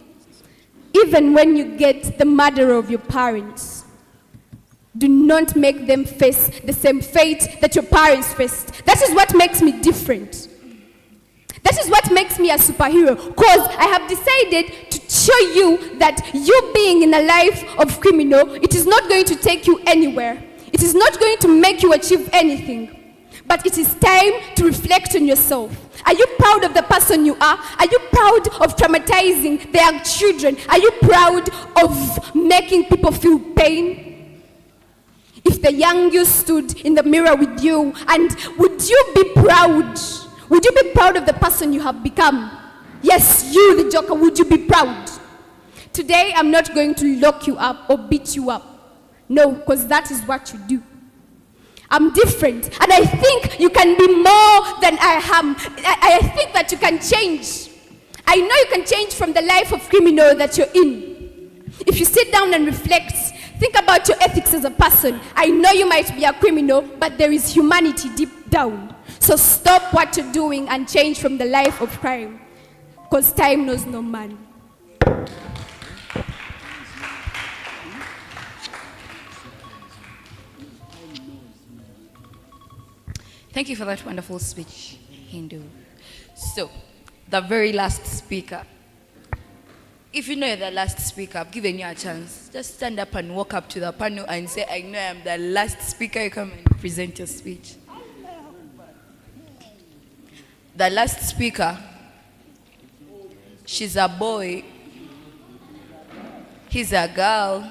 Even when you get the murderer of your parents, do not make them face the same fate that your parents faced. That is what makes me different. That is what makes me a superhero. Because I have decided to show you that you being in a life of criminal, it is not going to take you anywhere. It is not going to make you achieve anything. but it is time to reflect on yourself. Are you proud of the person you are? Are you proud of traumatizing their children? Are you proud of making people feel pain? If the young you stood in the mirror with you, and would you be proud? Would you be proud of the person you have become? Yes, you, the joker, would you be proud? Today, I'm not going to lock you up or beat you up. No, because that is what you do. I'm different, and I think you can be more than I am. I think that you can change. I know you can change from the life of criminal that you're in. If you sit down and reflect, think about your ethics as a person. I know you might be a criminal, but there is humanity deep down. So stop what you're doing and change from the life of crime, because time knows no man. Thank you for that wonderful speech, Hindu. So, the very last speaker. If you know you're the last speaker, I've given you a chance. Just stand up and walk up to the panel and say, I know I'm the last speaker. You come and present your speech. The last speaker, she's a boy. He's a girl.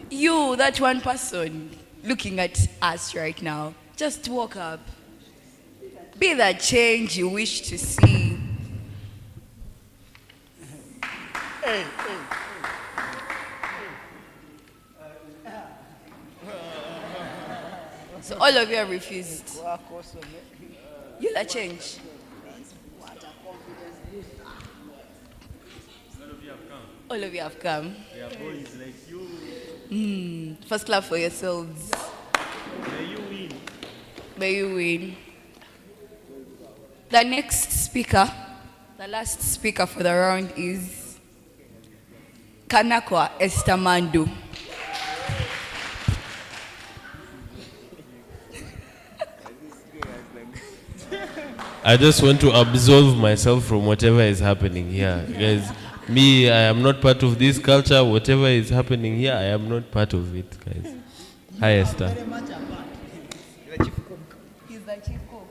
You, that one person looking at us right now, just walk up. Be the change you wish to see. So all of you are refused. You're the change. All of you have come. First clap for yourselves. May you win. May you win. The next speaker, the last speaker for the round is Kanakwa Estamando. I just want to absolve myself from whatever is happening here. Guys, me, I am not part of this culture. Whatever is happening here, I am not part of it, guys. Hi, Esther. He's the chief cook.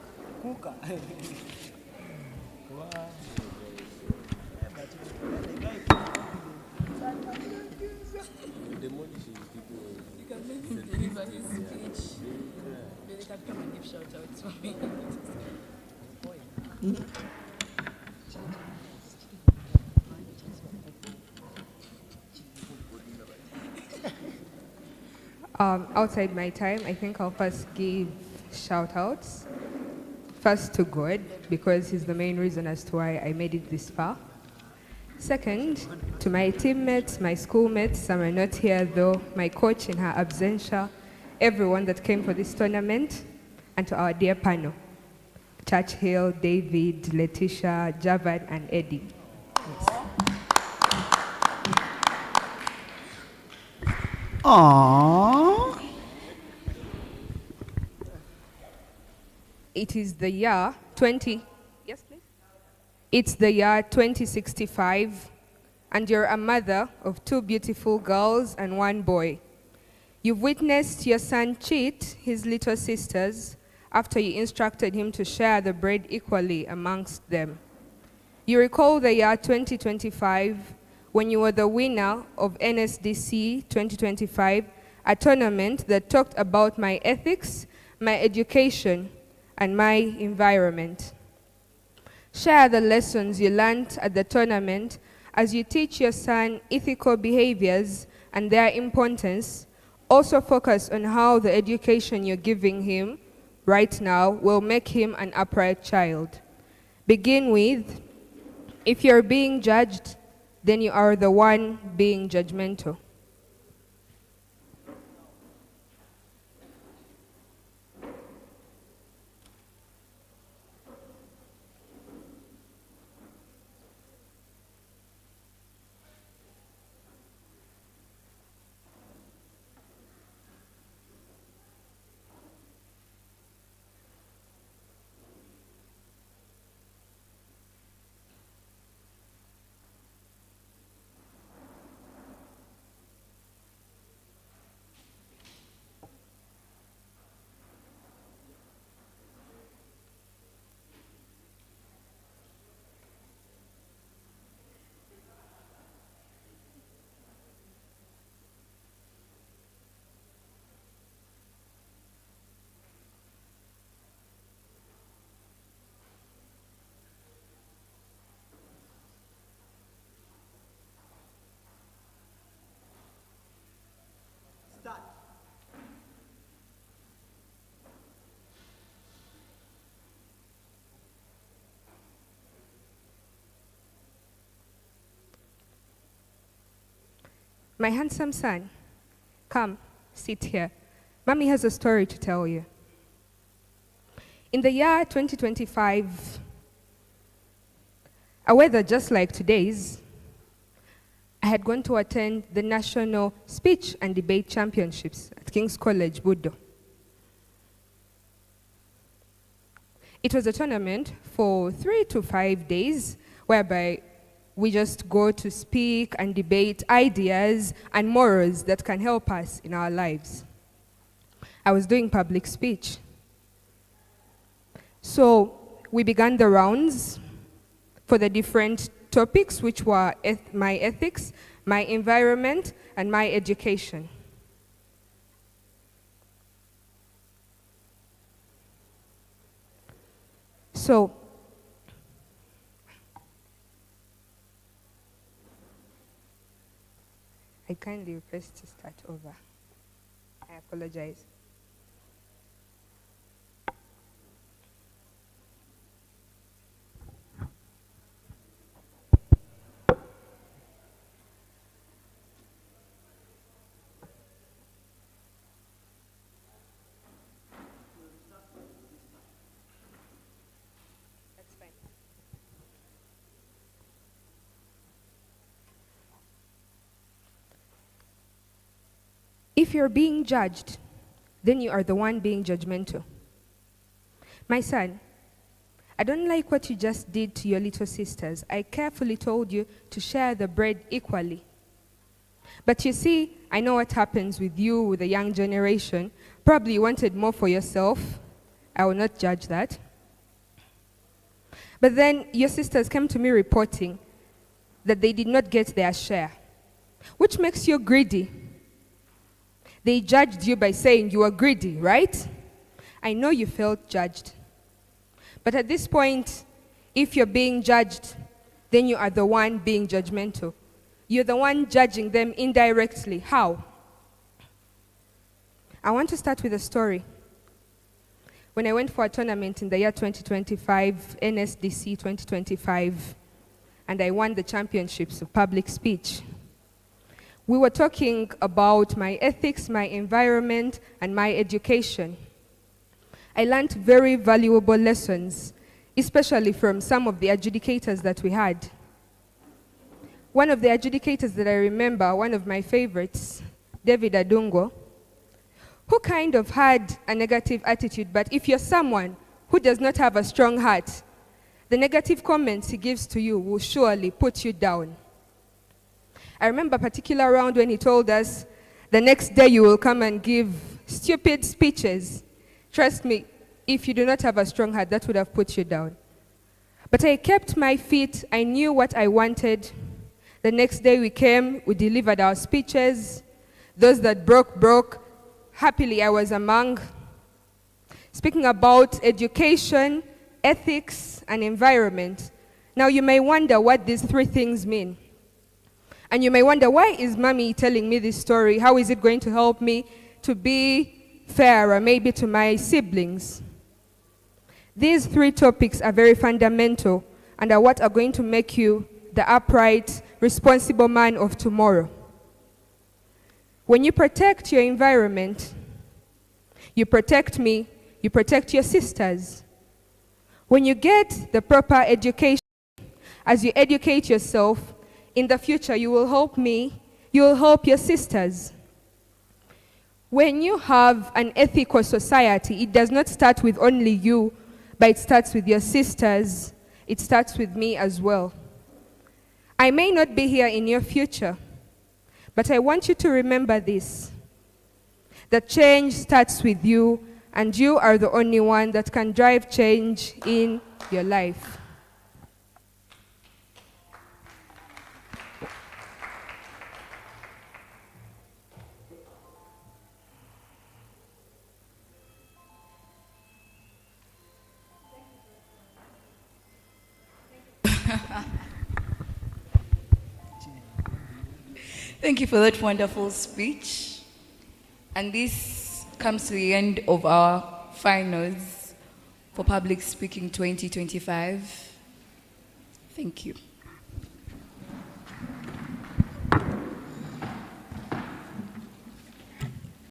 Deliver his speech. They can come and give shout outs for me. Outside my time, I think I'll first give shout outs. First to God, because He's the main reason as to why I made it this far. Second, to my teammates, my schoolmates, some are not here though, my coach in her absentia, everyone that came for this tournament, and to our dear panel, Churchill, David, Letitia, Javad, and Eddie. Aww. It is the year 20. Yes, please. It's the year 2065, and you're a mother of 2 beautiful girls and 1 boy. You've witnessed your son cheat his little sisters after you instructed him to share the bread equally amongst them. You recall the year 2025 when you were the winner of Njsdc 2025, a tournament that talked about my ethics, my education, and my environment. Share the lessons you learned at the tournament as you teach your son ethical behaviors and their importance. Also focus on how the education you're giving him right now will make him an upright child. Begin with, if you're being judged, then you are the one being judgmental. My handsome son, come, sit here. Mommy has a story to tell you. In the year 2025, a weather just like today's, I had gone to attend the National Speech and Debate Championships at King's College, BUDO. It was a tournament for 3 to 5 days, whereby we just go to speak and debate ideas and morals that can help us in our lives. I was doing public speech. So we began the rounds for the different topics, which were my ethics, my environment, and my education. So, I kindly request to start over. I apologize. If you're being judged, then you are the one being judgmental. My son, I don't like what you just did to your little sisters. I carefully told you to share the bread equally. But you see, I know what happens with you, with the young generation. Probably you wanted more for yourself. I will not judge that. But then your sisters came to me reporting that they did not get their share, which makes you greedy. They judged you by saying you were greedy, right? I know you felt judged. But at this point, if you're being judged, then you are the one being judgmental. You're the one judging them indirectly. How? I want to start with a story. When I went for a tournament in the year 2025, Njsdc 2025, and I won the championships of public speech, we were talking about my ethics, my environment, and my education. I learned very valuable lessons, especially from some of the adjudicators that we had. One of the adjudicators that I remember, one of my favorites, David Adungo, who kind of had a negative attitude, but if you're someone who does not have a strong heart, the negative comments he gives to you will surely put you down. I remember a particular round when he told us, the next day you will come and give stupid speeches. Trust me, if you do not have a strong heart, that would have put you down. But I kept my feet. I knew what I wanted. The next day we came, we delivered our speeches. Those that broke. Happily, I was among. Speaking about education, ethics, and environment. Now you may wonder what these three things mean. And you may wonder, why is Mommy telling me this story? How is it going to help me to be fairer, maybe to my siblings? These three topics are very fundamental and are what are going to make you the upright, responsible man of tomorrow. When you protect your environment, you protect me, you protect your sisters. When you get the proper education, as you educate yourself, in the future, you will help me, you will help your sisters. When you have an ethical society, it does not start with only you, but it starts with your sisters. It starts with me as well. I may not be here in your future, but I want you to remember this, that change starts with you, and you are the only one that can drive change in your life. Thank you for that wonderful speech. And this comes to the end of our finals for Public Speaking 2025. Thank you.